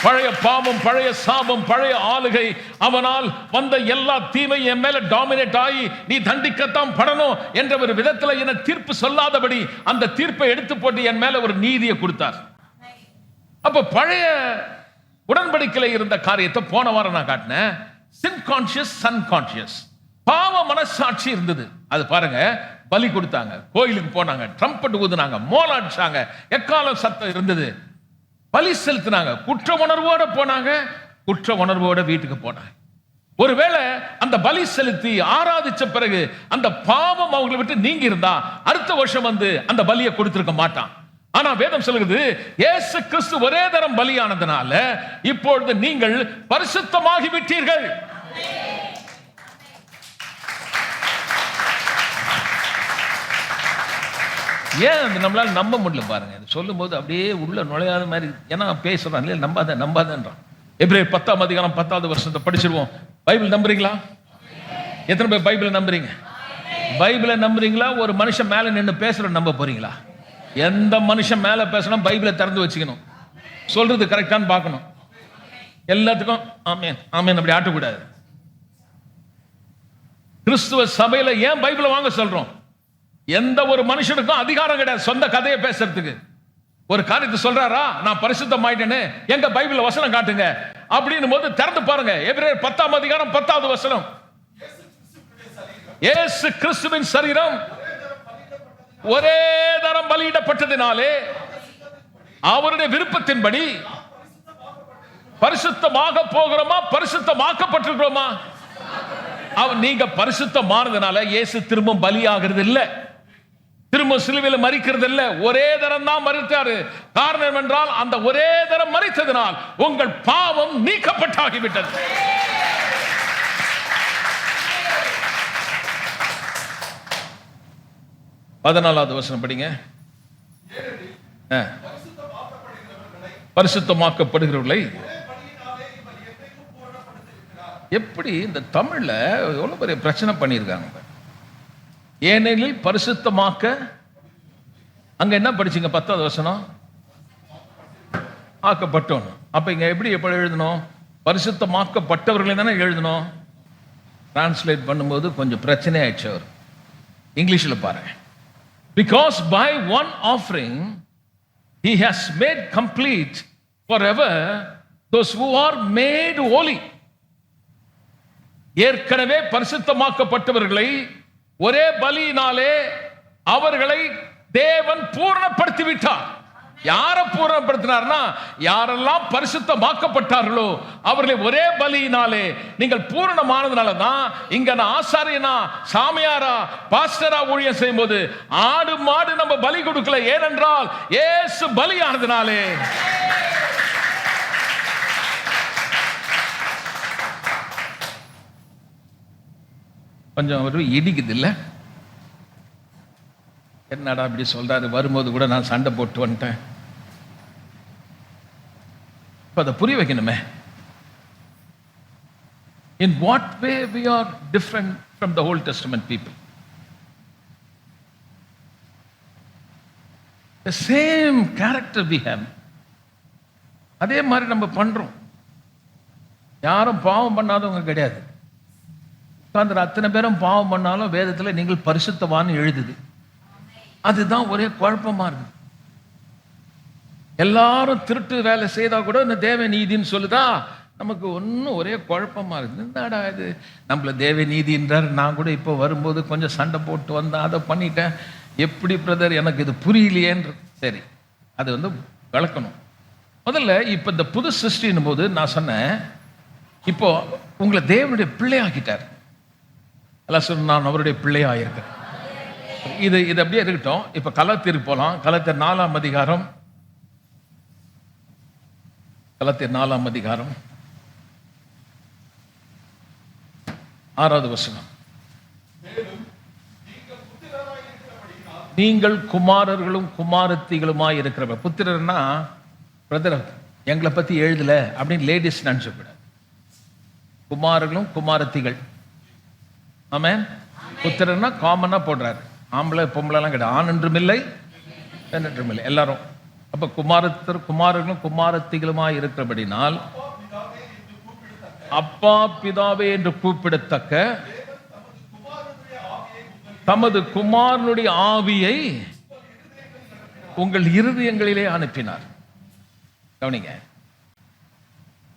பழைய பாவம், பழைய சாபம், பழைய ஆளுகை, அவனால் வந்த எல்லா தீமை என் மேல டாமினேட் ஆகி நீ தண்டிக்கத்தான் படணும் என்ற ஒரு விதத்துல என்ன தீர்ப்பு சொல்லாதபடி அந்த தீர்ப்பை எடுத்து போட்டு என் மேல ஒரு நீதியை கொடுத்தார். அப்ப பழைய உடன்படிக்கையில் இருந்த காரியத்தை போன வாரம் நான் காட்டினேன். சின் கான்சியஸ், சன் கான்சியஸ், பாவ மனசாட்சி இருந்தது. அது பாருங்க, பலி கொடுத்தாங்க, கோயிலுக்கு போனாங்க, ட்ரம்பட் ஊதுனாங்க, மோலாடிச்சாங்க, எக்காலம் சத்தம் இருந்தது, பலி செலுத்தினாங்க, குற்ற உணர்வோட போனாங்க, குற்ற உணர்வோட வீட்டுக்கு போனாங்க. ஒருவேளை அந்த பலி செலுத்தி ஆராதிச்ச பிறகு அந்த பாவம் அவங்களை விட்டு நீங்கி இருந்தா அடுத்த வருஷம் வந்து அந்த பலியை கொடுத்திருக்க மாட்டான். ஆனா வேதம் சொல்லுகிறது, இயேசு கிறிஸ்து ஒரே தரம் பலியானதுனால இப்பொழுது நீங்கள் பரிசுத்தமாகி விட்டீர்கள். ஏன் நம்மளால நம்ப முடியல பாருங்க. சொல்லும் போது அப்படியே உள்ள நுழையாத மாதிரி, ஏன்னா பேசுறான் இல்லையா, நம்பாதன்றான். எபிரேயர் 10ஆம் அதிகாரம் 10வது வசனத்தை படிச்சிருவோம். பைபிள் நம்புறீங்களா? எத்தனை பேர் பைபிளை நம்புறீங்க? பைபிளை நம்புறீங்களா? ஒரு மனுஷன் மேல நின்று பேசுற நம்ப போறீங்களா? எந்த மனுஷன் மேல பேசணும் பைபிளை திறந்து வச்சுக்கணும், சொல்றது கரெக்டான்னு பார்க்கணும். எல்லாத்துக்கும் ஆமென் ஆமென் அப்படி ஆட்டக்கூடாது. கிறிஸ்துவ சபையில ஏன் பைபிளை வாங்க சொல்றோம்? எந்த ஒரு மனுஷனுக்கும் அதிகாரம் கிடையாது சொந்த கதையை பேசுறதுக்கு. ஒரு காரியத்தை சொல்றாரா, நான் பரிசுத்தம் ஆயிட்டேன்னு, எங்க பைபிள் வசனம் காட்டுங்க அப்படின்னு போது திறந்து பாருங்க. எபிரேயர் 10ஆம் அதிகாரம் 10வது வசனம். இயேசு கிறிஸ்துவின் சரீரம் ஒரே தரம் பலியிடப்பட்டதினாலே அவருடைய விருப்பத்தின்படி பரிசுத்தமாக போகிறோமா, பரிசுத்தமாக்கப்பட்டிருக்கிறோமா? நீங்க பரிசுத்தமானதுனால இயேசு திரும்ப பலியாகிறது இல்லை, திரும்ப சிலுவையில் மரிக்கிறது இல்லை. ஒரே தரம் தான் மரித்தாரு. காரணம் என்றால் அந்த ஒரே தரம் மரித்ததினால் உங்கள் பாவம் நீக்கப்பட்டாகிவிட்டது. பதினாலாவது வசனம் படிங்க. பரிசுத்தமாக்கப்படுகிறவர்களை எப்படி இந்த தமிழ்ல எவ்வளவு பெரிய பிரச்சனை பண்ணியிருக்காங்க. ஏனெனில் பரிசுத்தமாக்க, அங்க என்ன படிச்சீங்க? 10வது வசனம், ஆக்கப்பட்டோம். அப்ப இங்க எப்படி எழுதணும்? பரிசுத்தமாக்கப்பட்டவர்களை தானே எழுதணும். டிரான்ஸ்லேட் பண்ணும்போது கொஞ்சம் பிரச்சனை ஆயிடுச்சு. அவர் இங்கிலீஷ்ல பாருங்க. Because by one offering he has made complete forever those who are made holy. ஏற்கனவே பரிசுத்தமாக்கப்பட்டவர்களை ஒரே பலியினாலே அவர்களை தேவன் பூரணப்படுத்தி விட்டார். யாரை பூரணப்படுத்தினார்னா, யாரெல்லாம் பரிசுத்தமாக்கப்பட்டார்களோ அவர்களை ஒரே பலியினாலே நீங்கள் பூரணமானதுனால தான் இங்க நான் ஆசாரியனா, சாமியாரா, பாஸ்டரா ஊழியம் செய்யும் போது ஆடு மாடு நம்ம பலி கொடுக்கல. ஏனென்றால் இயேசு பலியானதுனாலே. கொஞ்சம் ஒரு இடிக்குது இல்ல? என்னடா அப்படி சொல்றாரு, வரும்போது கூட நான் சண்டை போட்டு வந்துட்டேன். இப்ப அதை புரிய வைக்கணுமே. In what way we are different from the Old Testament people? The same character we have. அதே மாதிரி நம்ம பண்றோம். யாரும் பாவம் பண்ணாதவங்க கிடையாது. உட்கார்ந்து அத்தனை பேரும் பாவம் பண்ணாலும் வேதத்தில் நீங்கள் பரிசுத்தவான்னு எழுதுது. அதுதான் ஒரே குழப்பமா இருக்கு. எல்லாரும் திருட்டு வேலை செய்தா கூட இந்த தேவ நீதின்னு சொல்லுதா, நமக்கு ஒன்றும் ஒரே குழப்பமா இருக்கு. என்னடா இது, நம்மள தேவ நீதின்றார். நான் கூட இப்போ வரும்போது கொஞ்சம் சண்டை போட்டு வந்தேன், அதை பண்ணிட்டேன். எப்படி பிரதர், எனக்கு இது புரியலையேன்ற. சரி, அது விளக்கணும். முதல்ல இப்போ இந்த புது சிருஷ்டின் போது நான் சொன்னேன், இப்போ உங்களை தேவனுடைய பிள்ளையாக்கிட்டார். எல்லாம் சொன்ன, நான் அவருடைய பிள்ளையாயிருக்கேன். இது அப்படியே இருக்கட்டும். இப்ப கலாத்தியருக்கு போலாம். கலாத்தியர் 4ஆம் அதிகாரம், கலாத்தியர் 4ஆம் அதிகாரம் 6வது வசனம். நீங்கள் குமாரர்களும் குமாரத்திகளுமாய் இருக்கிறவ. புத்திரர்னா பிரதர் எங்களை பத்தி எழுதல அப்படின்னு லேடிஸ் நினைச்சக்கூடாது. குமாரர்களும் குமாரத்திகள். ஆமென். புத்திரன்னா காமனா போடுறாரு. ஆம்பளை பொம்பளைலாம் கிடையாது. ஆண் என்றும் இல்லை, பெண் என்றும் இல்லை, எல்லாரும். அப்ப குமாரர்களும் குமாரத்திகளுமாய் இருக்கிறபடினால் அப்பா பிதாவே என்று கூப்பிடத்தக்க தமது குமாரனுடைய ஆவியை உங்கள் இருதயங்களிலே அனுப்பினார். கவனிங்க,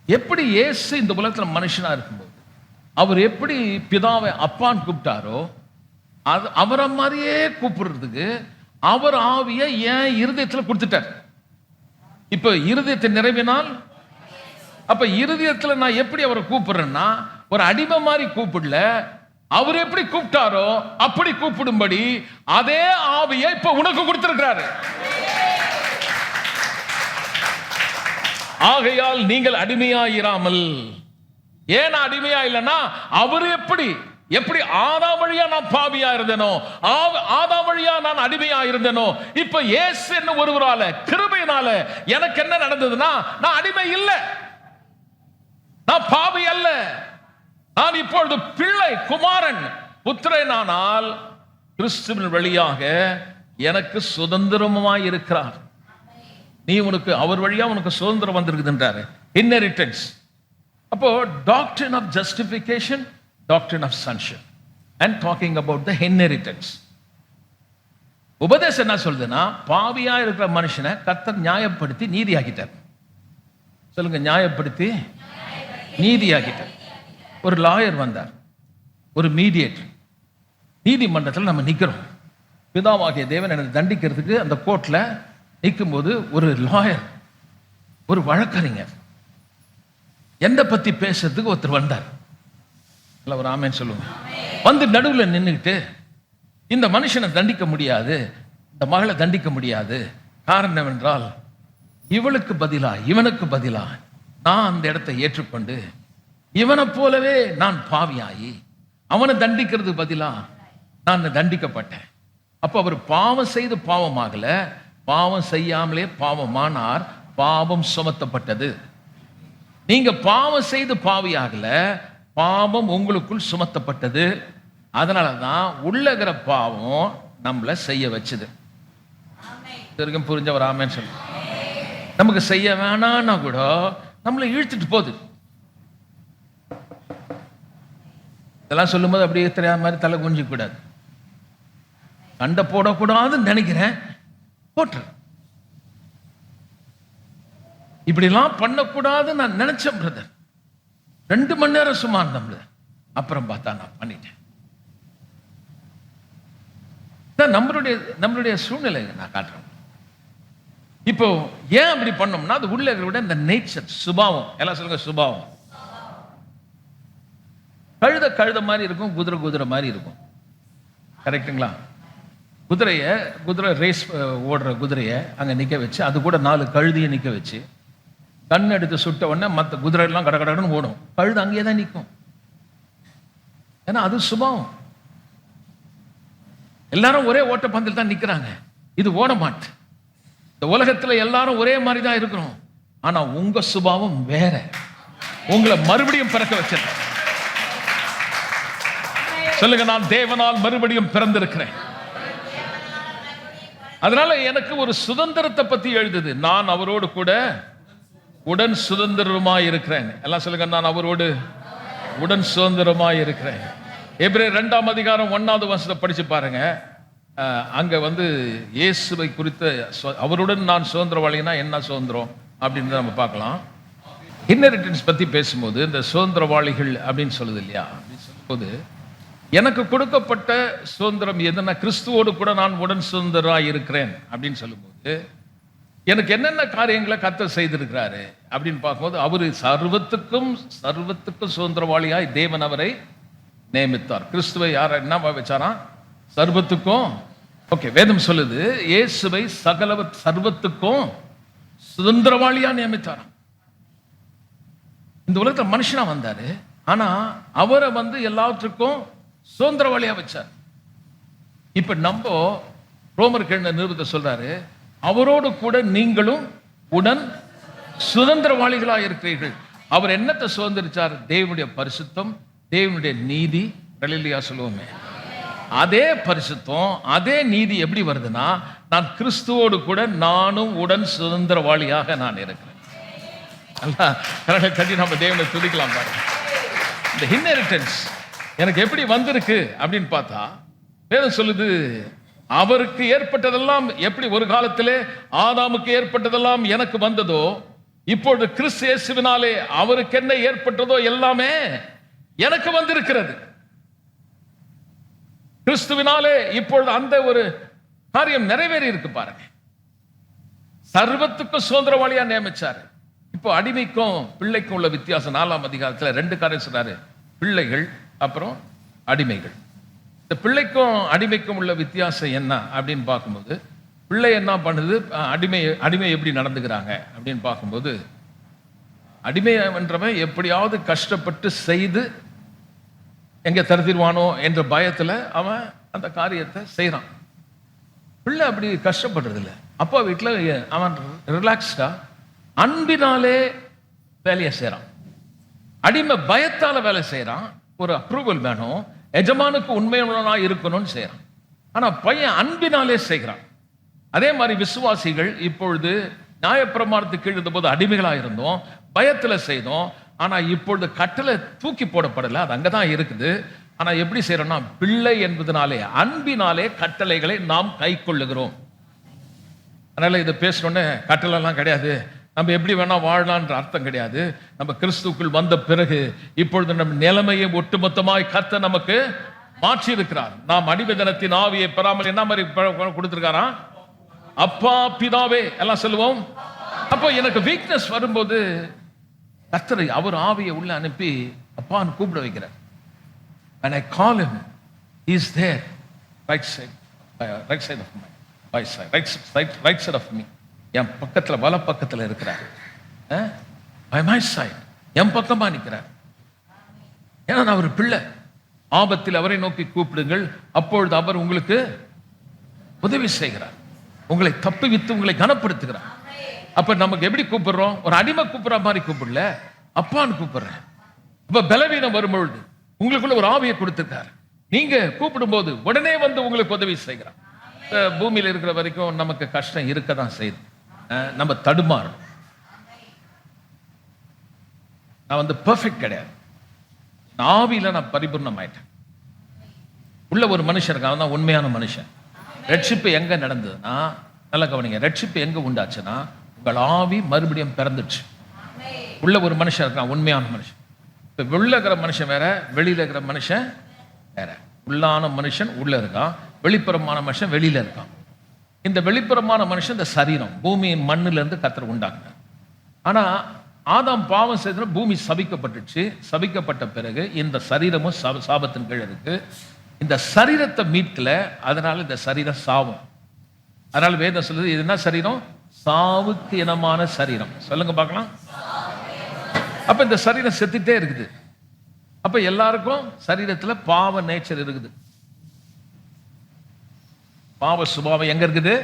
எப்படி இயேசு இந்த உலகத்துல மனுஷனா இருக்கும்போது அவர் எப்படி பிதாவை அப்பான்னு கூப்பிட்டாரோ, அது அவரை மாதிரியே கூப்பிடுறதுக்கு அவர் ஆவியை ஏன் இருதயத்தில் கொடுத்துட்டார். இப்ப இருதயத்தை நிறைவினால், அப்ப இருதயத்தில் நான் எப்படி அவரை கூப்பிடுறேன்னா, ஒரு அடிமை மாதிரி கூப்பிடல, அவர் எப்படி கூப்பிட்டாரோ அப்படி கூப்பிடும்படி அதே ஆவியை இப்ப உனக்கு கொடுத்திருக்கிறாரு. ஆகையால் நீங்கள் அடிமையாயிராமல். ஏன் அடிமையா இல்லைன்னா, அவர் எப்படி ஆதாம் வழியா நான் பாவியா இருந்தேனோ, ஆதாம் வழியா நான் அடிமையா இருந்தேனோ, இப்ப இயேசு என்ன ஒருவரால கிருபையினால எனக்கு என்ன நடந்ததுன்னா, நான் அடிமை இல்லை, நான் பாவி அல்ல, நான் இப்பொழுது பிள்ளை, குமாரன், புத்திரனானால் கிறிஸ்துவின் வழியாக எனக்கு சுதந்திரமாய் இருக்கிறார். நீ உனக்கு அவர் வழியா உனக்கு சுதந்திரம் வந்திருக்குதுன்றாரு. இன்ஹெரிட்டன்ஸ். அப்போ doctrine of justification, doctrine of sonship and talking about the inheritance. உபதேசம் என்ன சொல்லுதுன்னா, பாவியா இருக்கிற மனுஷனை கர்த்தர் நியாயப்படுத்தி நீதியாக்கிட்டார். சொல்லுங்க, நியாயப்படுத்தி நீதியாக்கிட்டார். ஒரு லாயர் வந்தார், ஒரு மீடியேட்டர். நீதிமன்றத்தில் நம்ம நிற்கிறோம். பிதாவாகிய தேவன் என்னை தண்டிக்கிறதுக்கு அந்த கோர்ட்ல நிற்கும் போது ஒரு லாயர், ஒரு வழக்கறிஞர் எந்த பத்தி பேசுறதுக்கு ஒருத்தர் வந்தார். ஒரு ஆமேன்னு சொல்லுங்க. வந்து நடுவில் நின்றுக்கிட்டு, இந்த மனுஷனை தண்டிக்க முடியாது, இந்த மகளை தண்டிக்க முடியாது. காரணம் என்னவென்றால், இவளுக்கு பதிலா இவனுக்கு பதிலா நான் அந்த இடத்தை ஏற்றுக்கொண்டு இவனை போலவே நான் பாவியாயி அவனை தண்டிக்கிறது பதிலா நான் தண்டிக்கப்பட்டேன். அப்ப அவர் பாவம் செய்து பாவமாகல, பாவம் செய்யாமலே பாவமானார், பாவம் சுமத்தப்பட்டது. நீங்க பாவம் செய்து பாவியாகல, பாவம் உங்களுக்குள் சுமத்தப்பட்டது. அதனாலதான் உள்ளகிற பாவம் நம்மளை செய்ய வச்சது. புரிஞ்ச ஒரு ஆமேன்னு சொல்லு. நமக்கு செய்ய வேணான்னா கூட நம்மளை இழுத்துட்டு போகுது. இதெல்லாம் சொல்லும் போது அப்படியே தெரியாத மாதிரி தலை குஞ்சிக்க கூடாது. சண்டை போடக்கூடாதுன்னு நினைக்கிறேன், போட்டு இப்படிலாம் பண்ணக்கூடாதுன்னு நான் நினைச்சேன் பிரதர். 2 மணி நேரம் சும்மா இருந்தோம். அப்புறம் பார்த்தா நான் பண்ணிட்டேன். நம்மளுடைய சூழ்நிலை நான் காட்டுறேன். இப்போ ஏன் அப்படி பண்ணோம்னா, அது உள்ள விட இந்த நேச்சர், சுபாவம். எல்லாம் சொல்லுங்க, சுபாவம். கழுத மாதிரி இருக்கும், குதிரை மாதிரி இருக்கும். கரெக்டுங்களா? குதிரை ரேஸ் ஓடுற குதிரையை அங்கே நிற்க வச்சு, அது கூட 4 கழுதியை நிற்க வச்சு, கண் எடுத்து சுட்ட உடனே மற்ற குதிரை எல்லாம் கடகடன்னு ஓடும். கழுது அங்கேயே தான் நிற்கும். ஏன்னா அது சுபாவம். எல்லாரும் ஒரே ஓட்டப்பந்தில் தான் நிற்கிறாங்க. இது ஓட மாட்டு. இந்த உலகத்தில் எல்லாரும் ஒரே மாதிரி தான் இருக்கிறோம். ஆனா உங்க சுபாவம் வேற. உங்களை மறுபடியும் பிறக்க வச்சது. சொல்லுங்க, நான் தேவனால் மறுபடியும் பிறந்திருக்கிறேன். அதனால எனக்கு ஒரு சுதந்திரத்தை பத்தி எழுதுது. நான் அவரோடு கூட உடன் சுதந்திரமாய் இருக்கிறேன். எல்லாம் சொல்லுங்க, நான் அவரோடு உடன் சுதந்திரமாய் இருக்கிறேன். எபிரேயர் 2ஆம் அதிகாரம் 1வது வசனத்தை படிச்சு பாருங்க. அங்க இயேசுவை குறித்த அவருடன் நான் சுதந்திரவாளினா என்ன சுதந்திரம் அப்படின்னு நம்ம பார்க்கலாம். இன்ஹெரிட்டன்ஸ் பத்தி பேசும்போது இந்த சுதந்திரவாளிகள் அப்படின்னு சொல்லுது இல்லையா, அப்படின்னு சொல்லும்போது எனக்கு கொடுக்கப்பட்ட சுதந்திரம் எதுனா, கிறிஸ்துவோடு கூட நான் உடன் சுதந்திரராய் இருக்கிறேன் அப்படின்னு சொல்லும்போது எனக்கு என்னென்ன காரியங்களை கர்த்தர் செய்திருக்கிறாரு அப்படின்னு பார்க்கும்போது, அவரு சர்வத்துக்கும் சுதந்திரவாளியாய் தேவன் அவரை நியமித்தார். கிறிஸ்துவை யார என்ன வச்சாராம்? சர்வத்துக்கும். ஓகே, வேதம் சொல்லுது இயேசுவை சர்வத்துக்கும் சுதந்திரவாளியா நியமித்தாராம். இந்த உலகத்துல மனுஷனா வந்தாரு, ஆனா அவரை எல்லாவற்றுக்கும் சுதந்திரவாளியா வச்சார். இப்ப நம்ம ரோமர் எழுதின நிருபத்தை சொல்றாரு, அவரோடு கூட நீங்களும் உடன் சுதந்திரவாளிகளா இருக்கிறீர்கள். அவர் என்னத்தை சுதந்திரிச்சார்? தேவனுடைய பரிசுத்தம், தேவனுடைய நீதி. ஹல்லேலூயா சொல்லுவோமே. அதே பரிசுத்தம், அதே நீதி எப்படி வருதுன்னா, நான் கிறிஸ்துவோடு கூட நானும் உடன் சுதந்திரவாளியாக நான் இருக்கிறேன். கட்டி நம்ம தேவனை துதிக்கலாம் பாருங்க. இந்த இன்ஹெரிட்டன்ஸ் எனக்கு எப்படி வந்திருக்கு அப்படின்னு பார்த்தா, வேதம் சொல்லுது அவருக்கு ஏற்பட்டதெல்லாம் எப்படி ஒரு காலத்திலே ஆதாமுக்கு ஏற்பட்டதெல்லாம் எனக்கு வந்ததோ, இப்பொழுது கிறிஸ்து இயேசுவினாலே அவருக்கு என்ன ஏற்பட்டதோ எல்லாமே எனக்கு வந்திருக்கிறது. கிறிஸ்துவினாலே இப்பொழுது அந்த ஒரு காரியம் நிறைவேறி இருக்கு பாருங்க. சர்வத்துக்கும் சுதந்திரவாளியா நியமிச்சாரு. இப்போ அடிமைக்கும் பிள்ளைக்கும் உள்ள வித்தியாசம் 4ஆம் அதிகாரத்துல 2 காரியம் சொன்னாரு. பிள்ளைகள், அப்புறம் அடிமைகள். இந்த பிள்ளைக்கும் அடிமைக்கும் உள்ள வித்தியாசம் என்ன அப்படின்னு பார்க்கும்போது, பிள்ளை என்ன பண்ணுது, அடிமை எப்படி நடந்துக்கிறாங்க அப்படின்னு பார்க்கும்போது, அடிமை என்றவன் எப்படியாவது கஷ்டப்பட்டு செய்து எங்க தருத்திடுவானோ என்ற பயத்துல அவன் அந்த காரியத்தை செய்யறான். பிள்ளை அப்படி கஷ்டப்படுறது இல்லை. அப்பா வீட்டுல அவன் ரிலாக்ஸ்டா அன்பினாலே வேலையை செய்யறான். அடிமை பயத்தால வேலை செய்யறான். ஒரு அப்ரூவல் வேணும், எஜமானுக்கு உண்மையான இருக்கணும்னு செய்யறான். ஆனா பையன் அன்பினாலே செய்கிறான். அதே மாதிரி விசுவாசிகள் இப்பொழுது நியாயப்பிரமாணத்துக்கு கீழ் இருந்தபோது அடிமைகளா இருந்தோம், பயத்துல செய்தோம். ஆனா இப்பொழுது கட்டளை தூக்கி போடப்படல, அது அங்கதான் இருக்குது. ஆனா எப்படி செய்யறோம்னா, பிள்ளை என்பதனாலே அன்பினாலே கட்டளைகளை நாம் கை கொள்ளுகிறோம். அதனால இதை பேசணுன்னே கட்டளை எல்லாம் கிடையாது, நம்ம எப்படி வேணா வாழலான்ற அர்த்தம் கிடையாது. நம்ம கிறிஸ்துக்குள் வந்த பிறகு இப்பொழுது நம் நிலைமையை ஒட்டுமொத்தமாய் கர்த்தர் நமக்கு மாற்றி இருக்கிறார். நாம் அடிமைத்தனத்தின் ஆவியை பெறாமல் என்ன மாதிரி கொடுத்திருக்காரா? அப்பா பிதாவே எல்லாம் சொல்லுவோம். அப்போ எனக்கு வீக்னஸ் வரும்போது கர்த்தரை அவர் ஆவியை உள்ள அனுப்பி அப்பான்னு கூப்பிட வைக்கிறார். when I call him, he is there, right side of my right side of me. என் பக்கத்துல வல பக்கத்துல இருக்கிறார். by my side, என் பக்கமா நிற்கிறார். ஏன்னா நான் ஒரு பிள்ளை. ஆபத்தில் அவரை நோக்கி கூப்பிடுங்கள், அப்பொழுது அவர் உங்களுக்கு உதவி செய்கிறார். உங்களை தப்புவித்து உங்களை கனப்படுத்துகிறார். அப்ப நமக்கு எப்படி கூப்பிடுறோம்? ஒரு அடிமை கூப்பிடுற மாதிரி கூப்பிடல, அப்பான்னு கூப்பிடுறேன். அப்ப பலவீனம் வரும்பொழுது உங்களுக்குள்ள ஒரு ஆவியை கொடுத்திருக்காரு. நீங்க கூப்பிடும் போது உடனே உங்களுக்கு உதவி செய்கிறார். பூமியில இருக்கிற வரைக்கும் நமக்கு கஷ்டம் இருக்கதான் செய்யுது. நம்ம தடுமாறும். நான் பெர்ஃபெக்ட் கிடையாது. ஆவியில நான் பரிபூர்ணம் ஆயிட்டேன். உள்ள ஒரு மனுஷன் இருக்கான், அவன் தான் உண்மையான மனுஷன். ரட்சிப்பு எங்க நடந்ததுன்னா, நல்லா கவனிங்க, ரட்சிப்பு எங்க உண்டாச்சுன்னா உங்கள் ஆவி மறுபடியும் பிறந்துச்சு. உள்ள ஒரு மனுஷன் இருக்கான், உண்மையான மனுஷன். இப்போ உள்ள இருக்கிற மனுஷன் வேற, வெளியில இருக்கிற மனுஷன் வேற. உள்ளான மனுஷன் உள்ள இருக்கான், வெளிப்புறமான மனுஷன் வெளியில இருக்கான். இந்த வெளிப்புறமான மனுஷன் இந்த சரீரம், பூமியின் மண்ணுல இருந்து கர்த்தர் உண்டாங்க. ஆனா ஆதாம் பாவம் செய்த பூமி சபிக்கப்பட்டுச்சு. சபிக்கப்பட்ட பிறகு இந்த சரீரமும் சாபத்தின் கீழ் இருக்கு. இந்த சரீரத்தை மீட்கல, அதனால இந்த சரீரம் சாவும். அதனால வேதம் சொல்லுது, இது என்ன சரீரம்? சாவுக்கு இனமான சரீரம். சொல்லுங்க பார்க்கலாம். அப்ப இந்த சரீரம் செத்துட்டே இருக்குது. அப்ப எல்லாருக்கும் சரீரத்துல பாவ நேச்சர் இருக்குது. பாவ சுபாவம் எங்க இருக்குது?